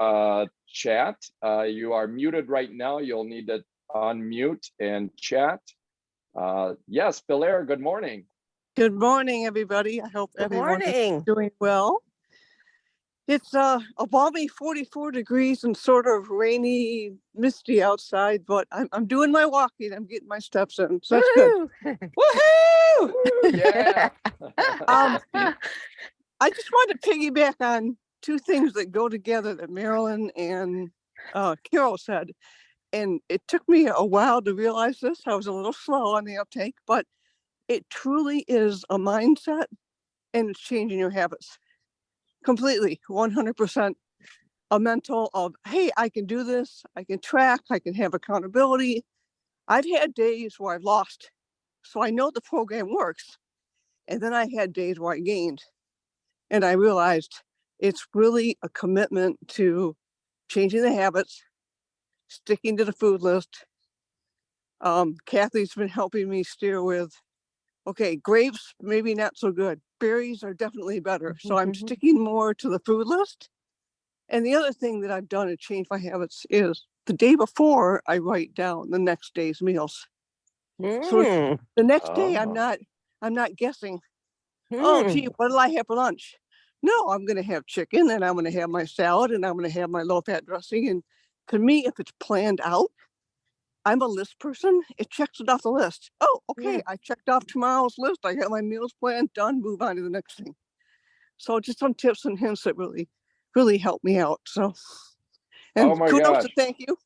chat. You are muted right now. You'll need to unmute and chat. Yes, Phillaire, good morning. Good morning, everybody. I hope Good everyone is morning. doing well. It's a balmy 44 degrees and sort of rainy, misty outside, but I'm doing my walking. I'm getting my steps in, so that's good. Woohoo! Yeah. I just wanted to piggyback on two things that go together that Marilynn and Carol said. And it took me a while to realize this. I was a little slow on the uptake, but it truly is a mindset, and it's changing your habits completely, 100%. A mental of, hey, I can do this, I can track, I can have accountability. I've had days where I've lost, so I know the program works. And then I had days where I gained, and I realized it's really a commitment to changing the habits, sticking to the food list. Kathy's been helping me steer with, okay, grapes, maybe not so good. Berries are definitely better. So I'm sticking more to the food list. And the other thing that I've done to change my habits is the day before I write down the next day's meals. So the next day I'm not guessing, oh gee, what did I have for lunch? No, I'm gonna have chicken, and I'm gonna have my salad, and I'm gonna have my low-fat dressing. And to me, if it's planned out, I'm a list person. It checks it off the list. Oh, okay. I checked off tomorrow's list. I got my meals planned, done, move on to the next thing. So just some tips and hints that really helped me out. So, and Oh my kudos gosh. to thank you.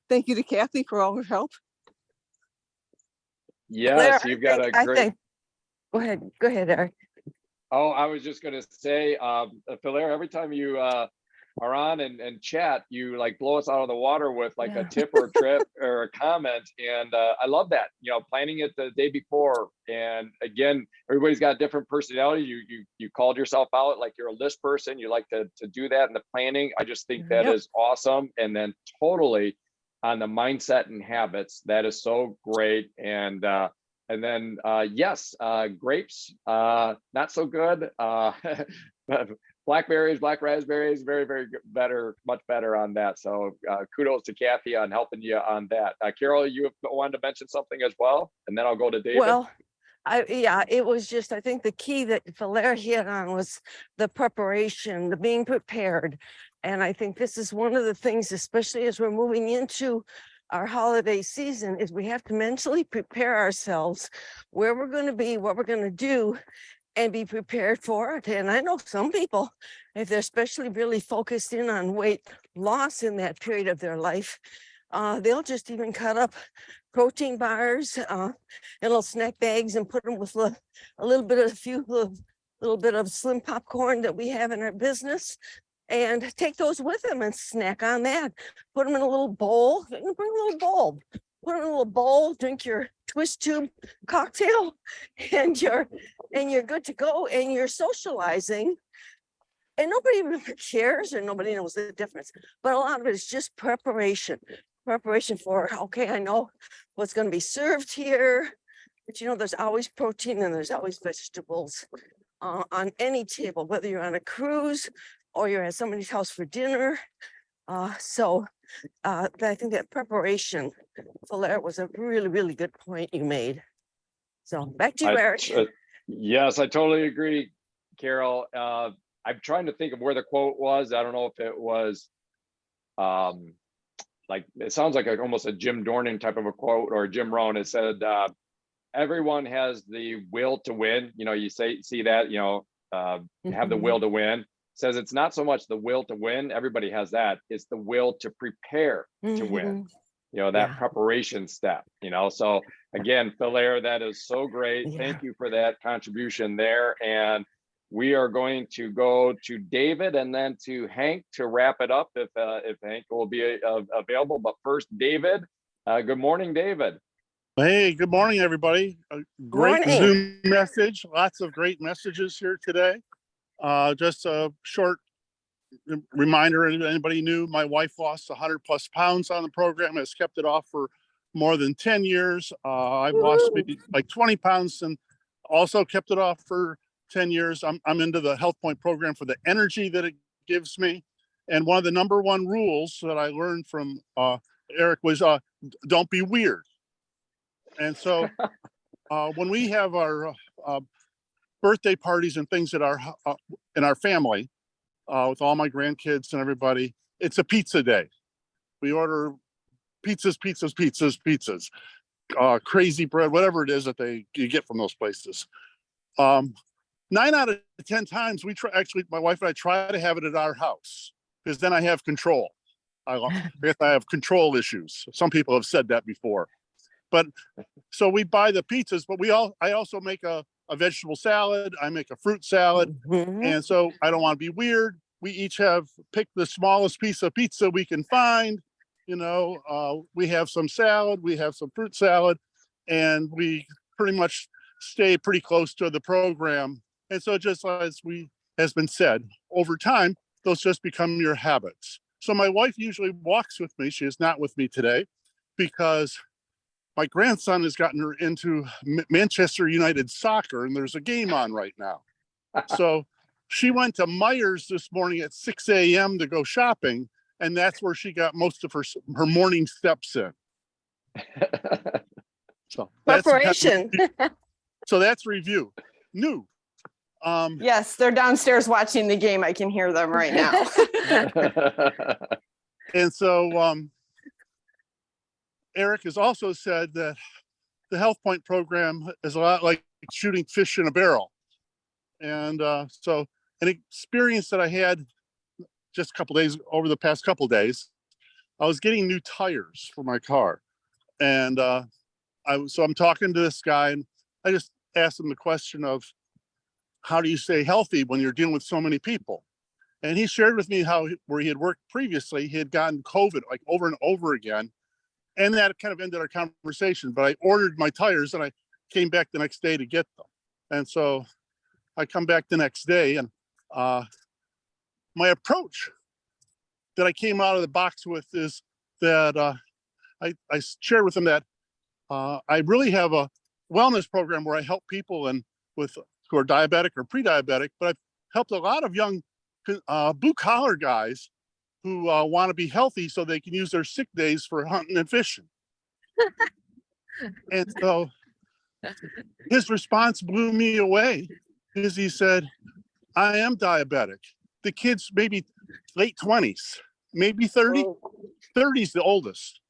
Thank you to Kathy for all her help. Yes, Phillaire, you've got a great. Go ahead, Eric. Oh, I was just going to say, Phillaire, every time you are on and chat, you like blow us out of the water with like a tip or a trip or a comment. And I love that, planning it the day before. And again, everybody's got different personality. You called yourself out, like you're a list person. You like to do that in the planning. I just think that is awesome. And then totally on the mindset and habits, that is so great. And then yes, grapes, not so good. Blackberries, black raspberries, very, very good, much better on that. So kudos to Kathy on helping you on that. Carol, you wanted to mention something as well, and then I'll go to David. Well, it was just, I think the key that Phillaire hit on was the preparation, the being prepared. And I think this is one of the things, especially as we're moving into our holiday season, is we have to mentally prepare ourselves where we're going to be, what we're going to do, and be prepared for it. And I know some people, if they're especially really focused in on weight loss in that period of their life, they'll just even cut up protein bars and little snack bags and put them with a little bit of slim popcorn that we have in our business. and take those with them and snack on that. Put them in a little bowl. Bring a little bowl. Put them in a little bowl. Drink your twist tube cocktail, and you're good to go. And you're socializing, and nobody really cares, or nobody knows the difference. But a lot of it is just preparation. Preparation for, okay, I know what's going to be served here, but you know, there's always protein and there's always vegetables on any table, whether you're on a cruise or you're at somebody's house for dinner. I think that preparation, Phillaire, was a really, really good point you made. So back to you, Eric. Yes, I totally agree, Carol. I'm trying to think of where the quote was. I don't know if it was, like, it sounds like almost a Jim Dornan type of a quote, or Jim Rohn. It said, everyone has the will to win. You know, you see that, you know, have the will to win. Says it's not so much the will to win. Everybody has that. It's the will to prepare to win. You know, that preparation step, you know. So again, Phillaire, that is so great. Thank you for that contribution there. And we are going to go to David and then to Hank to wrap it up if Hank will be available. But first, David. Good morning, David. Hey, good morning, everybody. A great Zoom message. Lots of great messages here today. Just a short reminder, anybody new, my wife lost 100 plus pounds on the program, has kept it off for more than 10 years. I've lost maybe like 20 pounds and also kept it off for 10 years. I'm into the HealthPointe program for the energy that it gives me. And one of the number one rules that I learned from Eric was don't be weird. And so when we have our birthday parties and things in our family, with all my grandkids and everybody, it's a pizza day. We order pizzas, crazy bread, whatever it is that you get from those places. 9 out of 10 times my wife and I try to have it at our house, because then I have control. I have control issues. Some people have said that before. But so we buy the pizzas, but I also make a vegetable salad. I make a fruit salad. And so I don't want to be weird. We each have picked the smallest piece of pizza we can find. You know, we have some salad, we have some fruit salad, and we pretty much stay pretty close to the program. And so just as has been said, over time, those just become your habits. So my wife usually walks with me. She is not with me today because my grandson has gotten her into Manchester United soccer, and there's a game on right now. So she went to Myers this morning at 6 a.m. to go shopping, and that's where she got most of her morning steps in. So Preparation. So that's review. New. Yes, they're downstairs watching the game. I can hear them right now. And so Eric has also said that the HealthPointe program is a lot like shooting fish in a barrel. And so an experience that I had just over the past couple days, I was getting new tires for my car. And so I'm talking to this guy, and I just asked him the question of, how do you stay healthy when you're dealing with so many people? And he shared with me where he had worked previously, he had gotten COVID like over and over again. And that kind of ended our conversation. But I ordered my tires and I came back the next day to get them. And so I come back the next day, and my approach that I came out of the box with is that I shared with him that I really have a wellness program where I help people who are diabetic or pre-diabetic, but I've helped a lot of young blue collar guys who want to be healthy so they can use their sick days for hunting and fishing. And so his response blew me away, because he said, I am diabetic. The kid's maybe late 20s, maybe 30, 30's the oldest.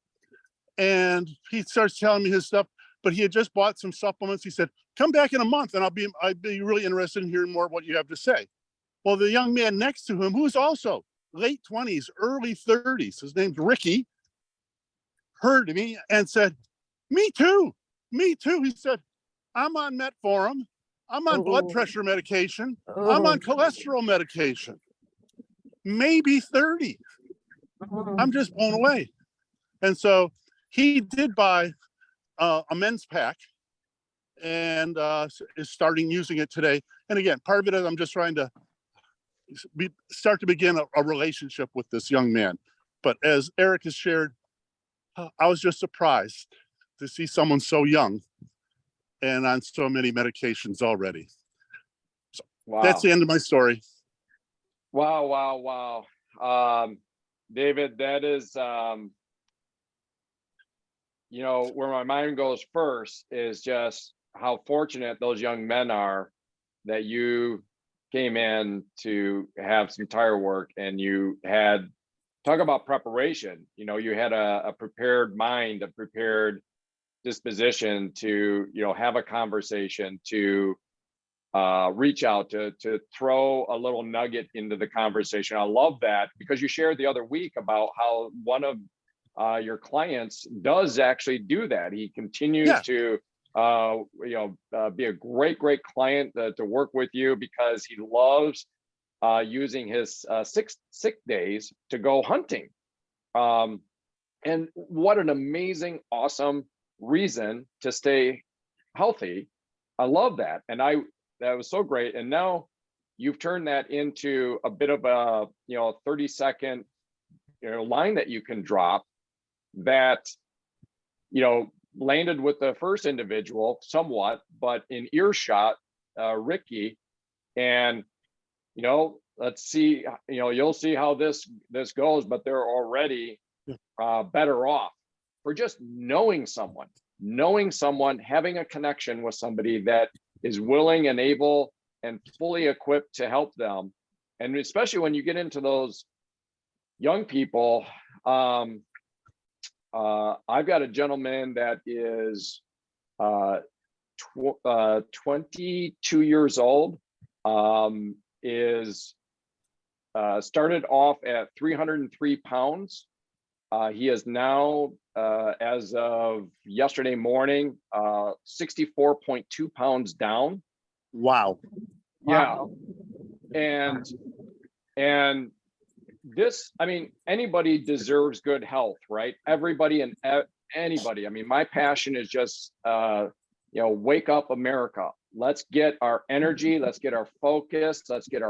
And he starts telling me his stuff, but he had just bought some supplements. He said, come back in a month and I'd be really interested in hearing more of what you have to say. Well, the young man next to him, who's also late 20s, early 30s, his name's Ricky, heard me and said, me too. He said, I'm on metformin. I'm on blood pressure medication. I'm on cholesterol medication. maybe 30. I'm just blown away. And so he did buy a men's pack and is starting using it today. And again, part of it is I'm just trying to start to begin a relationship with this young man. But as Eric has shared, I was just surprised to see someone so young and on so many medications already. So Wow. that's the end of my story. Wow. David, that is, you know, where my mind goes first is just how fortunate those young men are that you came in to have some tire work and you had, talk about preparation, you know, you had a prepared mind, a prepared disposition to, you know, have a conversation, to reach out, to throw a little nugget into the conversation. I love that, because you shared the other week about how one of your clients does actually do that. He continues to be a great client to work with you, because he loves using his sick days to go hunting. And what an amazing, awesome reason to stay healthy. I love that. And that was so great. And now you've turned that into a bit of a, 30-second, line that you can drop that, landed with the first individual somewhat, but in earshot, Ricky. And, let's see, you'll see how this goes, but they're already better off for just knowing someone, having a connection with somebody that is willing and able and fully equipped to help them. And especially when you get into those young people, I've got a gentleman that is 22 years old, is started off at 303 pounds. He is now, as of yesterday morning, 64.2 pounds down. Wow. Yeah. And this, I mean, anybody deserves good health, right? Everybody and anybody. I mean, my passion is just, wake up America. Let's get our energy. Let's get our focus. Let's get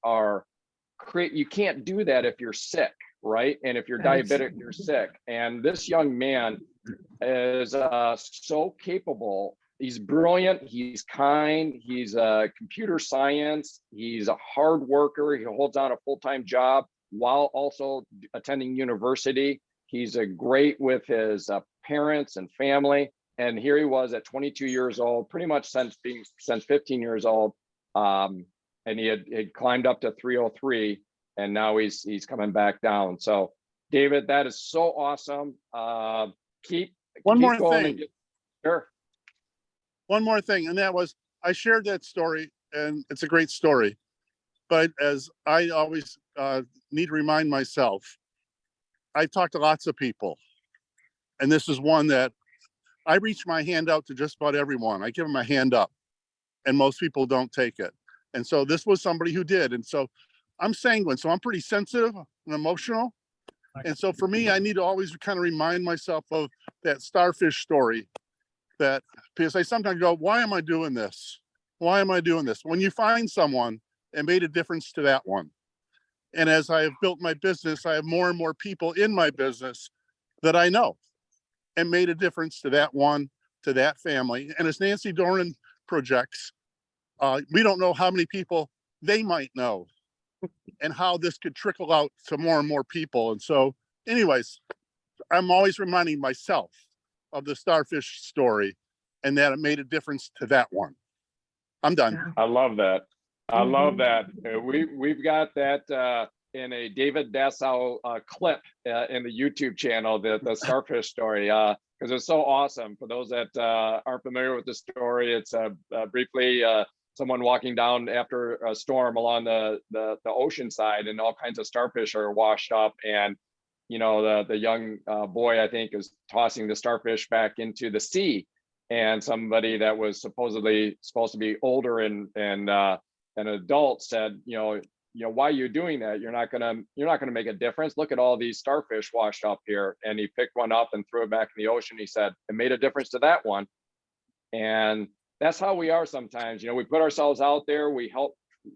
our you can't do that if you're sick, right? And if you're diabetic, you're sick. And this young man is so capable. He's brilliant. He's kind. He's a computer science. He's a hard worker. He holds down a full-time job while also attending university. He's great with his parents and family. And here he was at 22 years old, pretty much since 15 years old. And he had climbed up to 303, and now he's coming back down. So, David, that is so awesome. Keep more going. thing. Sure. One more thing, and that was, I shared that story, and it's a great story. But as I always need to remind myself, I talk to lots of people, and this is one that I reach my hand out to just about everyone. I give them a hand up, and most people don't take it. And so this was somebody who did. And so I'm sanguine, so I'm pretty sensitive and emotional. And so for me, I need to always kind of remind myself of that Starfish story, that because I sometimes go, why am I doing this? Why am I doing this? When you find someone and made a difference to that one. And as I have built my business, I have more and more people in my business that I know and made a difference to that one, to that family. And as Nancy Doran projects, we don't know how many people they might know and how this could trickle out to more and more people. And so anyways, I'm always reminding myself of the Starfish story and that it made a difference to that one. I'm done. I love that. I love that. We've got that in a David Dassow clip in the YouTube channel, the Starfish story, because it's so awesome. For those that aren't familiar with the story, it's briefly someone walking down after a storm along the ocean side, and all kinds of starfish are washed up, and the young boy, I think, is tossing the starfish back into the sea, and somebody that was supposed to be older and an adult said, while you're doing that, you're not gonna make a difference. Look at all these starfish washed up here. And he picked one up and threw it back in the ocean. He said, it made a difference to that one. And that's how we are sometimes. We put ourselves out there, we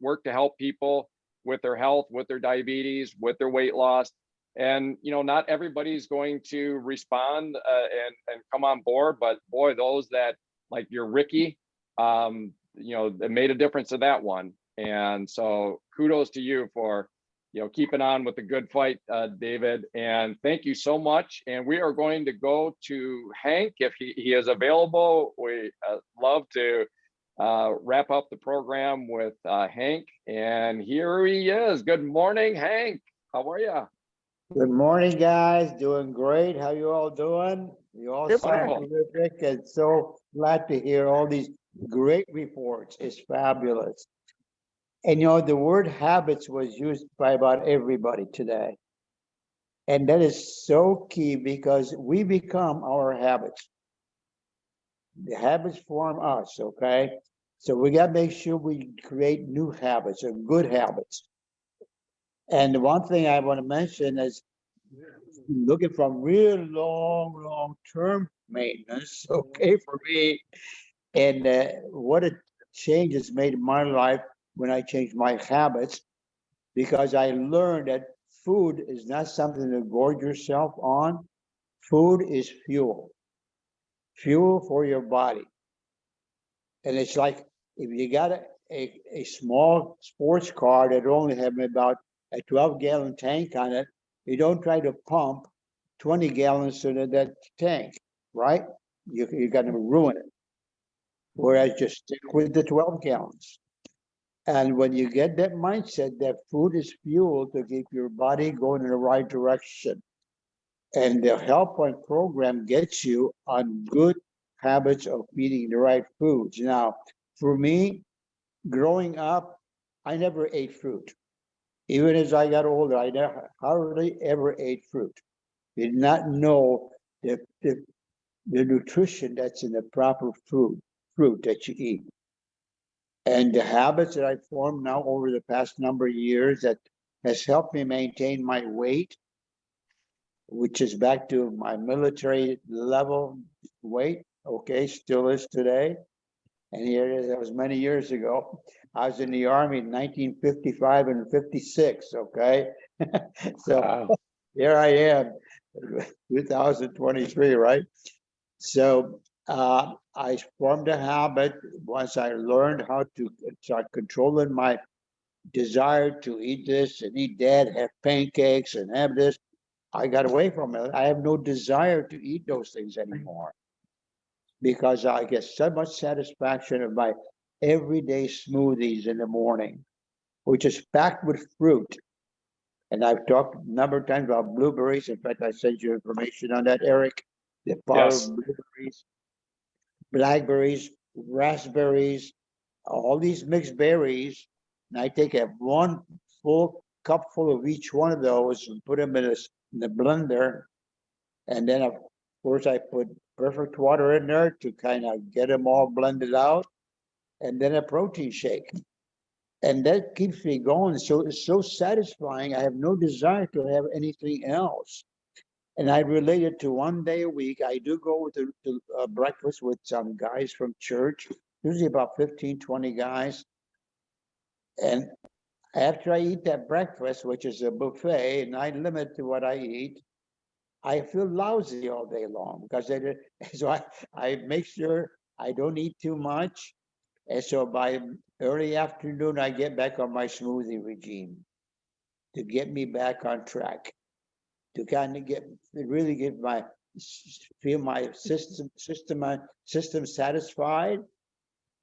work to help people with their health, with their diabetes, with their weight loss. And not everybody's going to respond and come on board, but boy, those that, like your Ricky, it made a difference to that one. And so kudos to you for keeping on with the good fight, David. And thank you so much. And we are going to go to Hank if he is available. We love to wrap up the program with Hank. And here he is. Good morning, Hank. How are you? Good morning, guys. Doing great. How you all doing? You all sound Wonderful. terrific, and so glad to hear all these great reports. It's fabulous. And the word habits was used by about everybody today. And that is so key because we become our habits. The habits form us, okay? So we got to make sure we create new habits or good habits. And the one thing I want to mention is looking from real long-term maintenance, okay, for me. And what a change has made in my life when I changed my habits, because I learned that food is not something to gorge yourself on. Food is fuel for your body. And it's like if you got a small sports car that only have about a 12-gallon tank on it, you don't try to pump 20 gallons into that tank, right? You're going to ruin it. Whereas just stick with the 12 gallons. And when you get that mindset that food is fuel to keep your body going in the right direction, and the HealthPointe program gets you on good habits of eating the right foods. Now, for me, growing up, I never ate fruit. Even as I got older, I hardly ever ate fruit. Did not know the nutrition that's in the proper fruit that you eat. And the habits that I've formed now over the past number of years that has helped me maintain my weight, which is back to my military level weight, okay, still is today. And here it is, that was many years ago. I was in the Army in 1955 and 56, okay? So Wow. here I am, 2023, right? So I formed a habit once I learned how to start controlling my desire to eat this and eat that, have pancakes and have this. I got away from it. I have no desire to eat those things anymore because I get so much satisfaction of my everyday smoothies in the morning, which is packed with fruit. And I've talked a number of times about blueberries. In fact, I sent you information on that, Eric. The power Yes. of blueberries, blackberries, raspberries, all these mixed berries. And I take one full cupful of each one of those and put them in the blender. And then, of course, I put perfect water in there to kind of get them all blended out. And then a protein shake. And that keeps me going. So it's so satisfying. I have no desire to have anything else. And I relate it to one day a week. I do go to breakfast with some guys from church, usually about 15, 20 guys. And after I eat that breakfast, which is a buffet, and I limit to what I eat, I feel lousy all day long because so I make sure I don't eat too much. And so by early afternoon, I get back on my smoothie regime to get me back on track, to kind of really feel my system satisfied,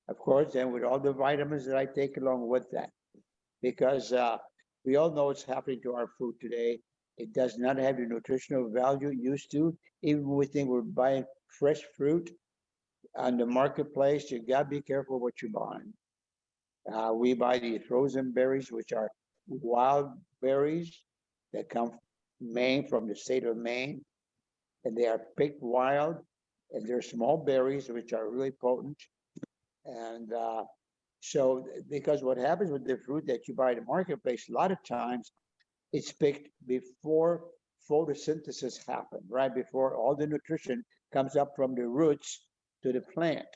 of course, and with all the vitamins that I take along with that. Because we all know what's happening to our food today. It does not have the nutritional value it used to. Even when we think we're buying fresh fruit on the marketplace, you gotta be careful what you're buying. We buy these frozen berries, which are wild berries that come from the state of Maine, and they are picked wild, and they're small berries which are really potent. And So, because what happens with the fruit that you buy in the marketplace, a lot of times it's picked before photosynthesis happens, right? Before all the nutrition comes up from the roots to the plant.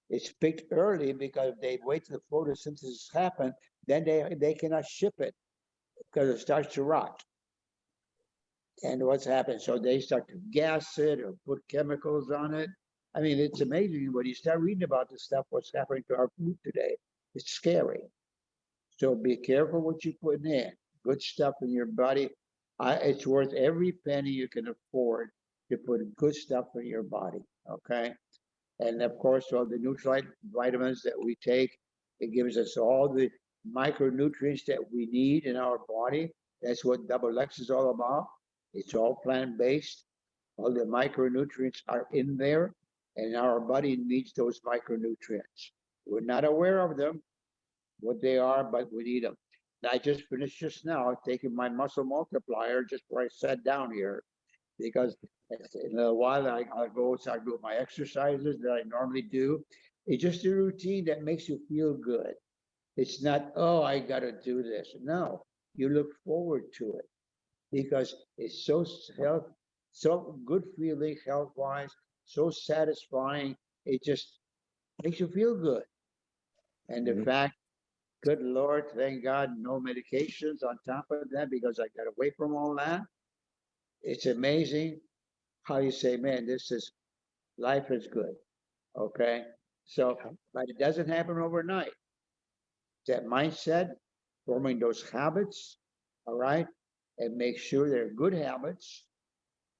It's picked early because if they wait till the photosynthesis happen, then they cannot ship it because it starts to rot. And what's happened? So they start to gas it or put chemicals on it. I mean, it's amazing when you start reading about this stuff, what's happening to our food today. It's scary. So be careful what you put in. Good stuff in your body. It's worth every penny you can afford to put good stuff in your body, okay? And of course, all the nutrient vitamins that we take, it gives us all the micronutrients that we need in our body. That's what Double X is all about. It's all plant-based. All the micronutrients are in there, and our body needs those micronutrients. We're not aware of them, what they are, but we need them. And I just finished just now taking my muscle multiplier just where I sat down here, because in a while I'll go start doing my exercises that I normally do. It's just a routine that makes you feel good. It's not, oh, I got to do this. No, you look forward to it because it's so good feeling health-wise, so satisfying. It just makes you feel good. And the fact, good Lord, thank God, no medications on top of that because I got away from all that. It's amazing how you say, man, life is good, okay? So, but it doesn't happen overnight. That mindset, forming those habits, all right? And make sure they're good habits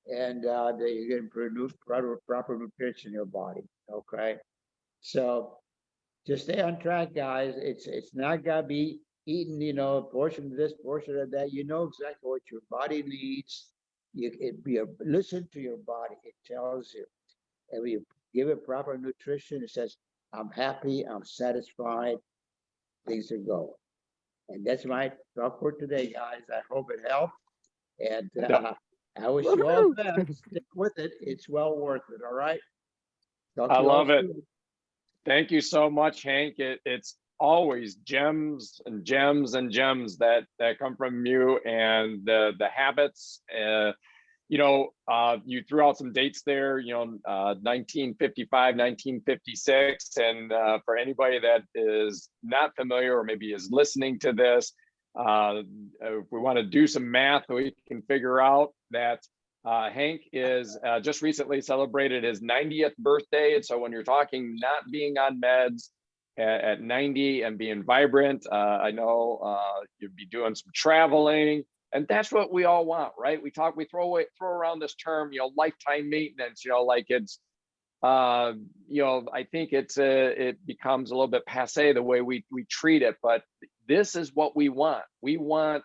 and that you can produce proper nutrition in your body, okay? So just stay on track, guys. It's not gonna be eating, a portion of this, portion of that. You know exactly what your body needs. Listen to your body. It tells you. And we give it proper nutrition. It says, I'm happy, I'm satisfied, things are going. And that's my talk for today, guys. I hope it helped. And I wish you all the best. Stick with it. It's well worth it. All right. I love it. Thank you so much, Hank. It's always gems and gems and gems that come from you, and the habits. You threw out some dates there. 1955, 1956, and for anybody that is not familiar or maybe is listening to this, if we want to do some math, we can figure out that Hank is just recently celebrated his 90th birthday. And so when you're talking not being on meds at 90 and being vibrant, I know you'd be doing some traveling, and that's what we all want, right? We throw around this term, lifetime maintenance, like it's, I think it becomes a little bit passé the way we treat it, but this is what we want. We want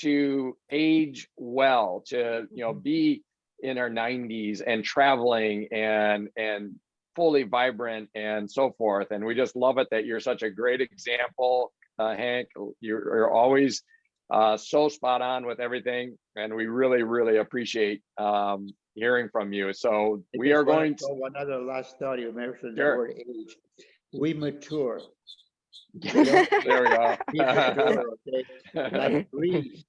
to age well, to be in our 90s and traveling and fully vibrant and so forth. And we just love it that you're such a great example, Hank. You're always so spot on with everything, and we really, really appreciate hearing from you. So we are going to one other last thought. You mentioned the Sure. word age. We mature. There we go. We mature, okay? Like trees.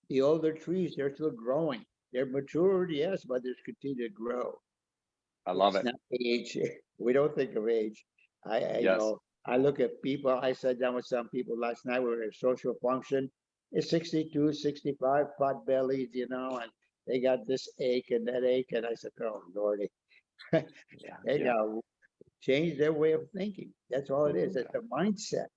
The older trees, they're still growing. They're matured, yes, but they continue to grow. I love it. Not age. We don't think of age. I Yes. know. I look at people. I sat down with some people last night. We were at a social function. It's 62, 65, pot bellies, and they got this ache and that ache. And I said, oh, Lordy. They got to change their way of thinking. That's all it is. It's a mindset.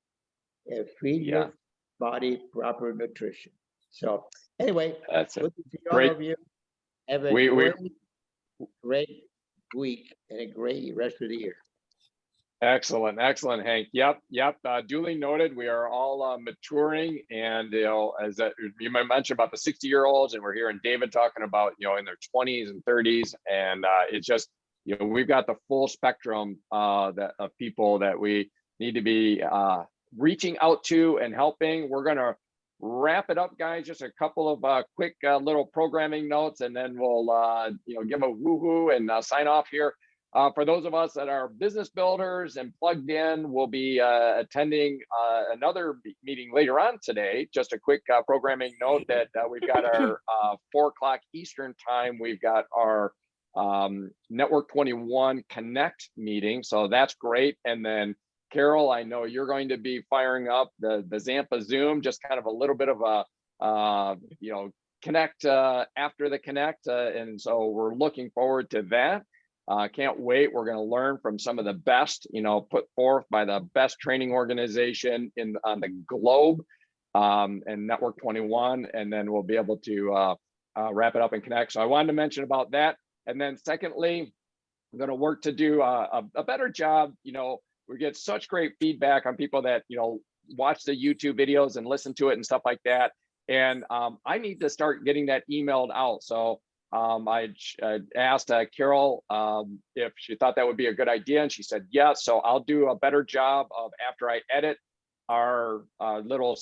And feed your body proper nutrition. So anyway, that's good to see great. all of you. Have a great week and a great rest of the year. Excellent, Hank. Yep. Duly noted. We are all maturing, and as you might mention about the 60-year-olds, and we're hearing David talking about in their 20s and 30s, and it's just we've got the full spectrum of people that we need to be reaching out to and helping. We're gonna wrap it up, guys. Just a couple of quick little programming notes, and then we'll give a woohoo and sign off here. For those of us that are business builders and plugged in, we'll be attending another meeting later on today. Just a quick programming note that we've got our 4 o'clock Eastern time. We've got our Network 21 Connect meeting. So that's great. And then Carol, I know you're going to be firing up the Zampa Zoom, just kind of a little bit of a, connect after the connect. And so we're looking forward to that. Can't wait. We're going to learn from some of the best, put forth by the best training organization on the globe, and Network 21. And then we'll be able to wrap it up and connect. So I wanted to mention about that. And then secondly, I'm going to work to do a better job. We get such great feedback on people that, watch the YouTube videos and listen to it and stuff like that. And I need to start getting that emailed out. So I asked Carol if she thought that would be a good idea, and she said yes. So I'll do a better job of, after I edit our little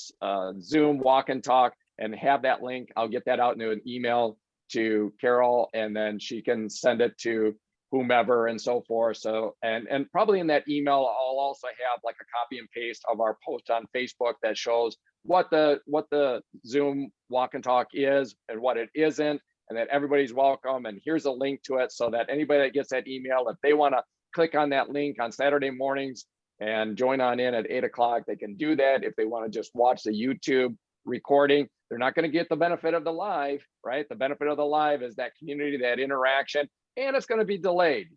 Zoom walk and talk and have that link, I'll get that out into an email to Carol, and then she can send it to whomever and so forth. So, and probably in that email, I'll also have like a copy and paste of our post on Facebook that shows what the Zoom walk and talk is and what it isn't, and that everybody's welcome. And here's a link to it, so that anybody that gets that email, if they want to click on that link on Saturday mornings and join on in at 8 o'clock, they can do that. If they want to just watch the YouTube recording, they're not going to get the benefit of the live, right? The benefit of the live is that community, that interaction, and it's going to be delayed.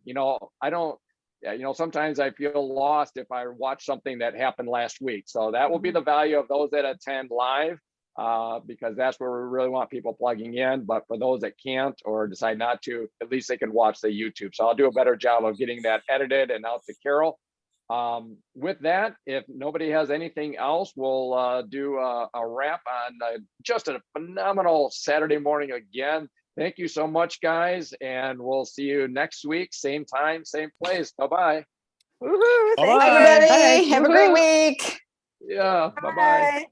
Sometimes I feel lost if I watch something that happened last week. So that will be the value of those that attend live, because that's where we really want people plugging in. But for those that can't or decide not to, at least they can watch the YouTube. So I'll do a better job of getting that edited and out to Carol. With that, if nobody has anything else, we'll do a wrap on just a phenomenal Saturday morning again. Thank you so much, guys, and we'll see you next week, same time, same place. Bye-bye. Woohoo, Bye, everybody. Have a great week. Yeah, bye-bye.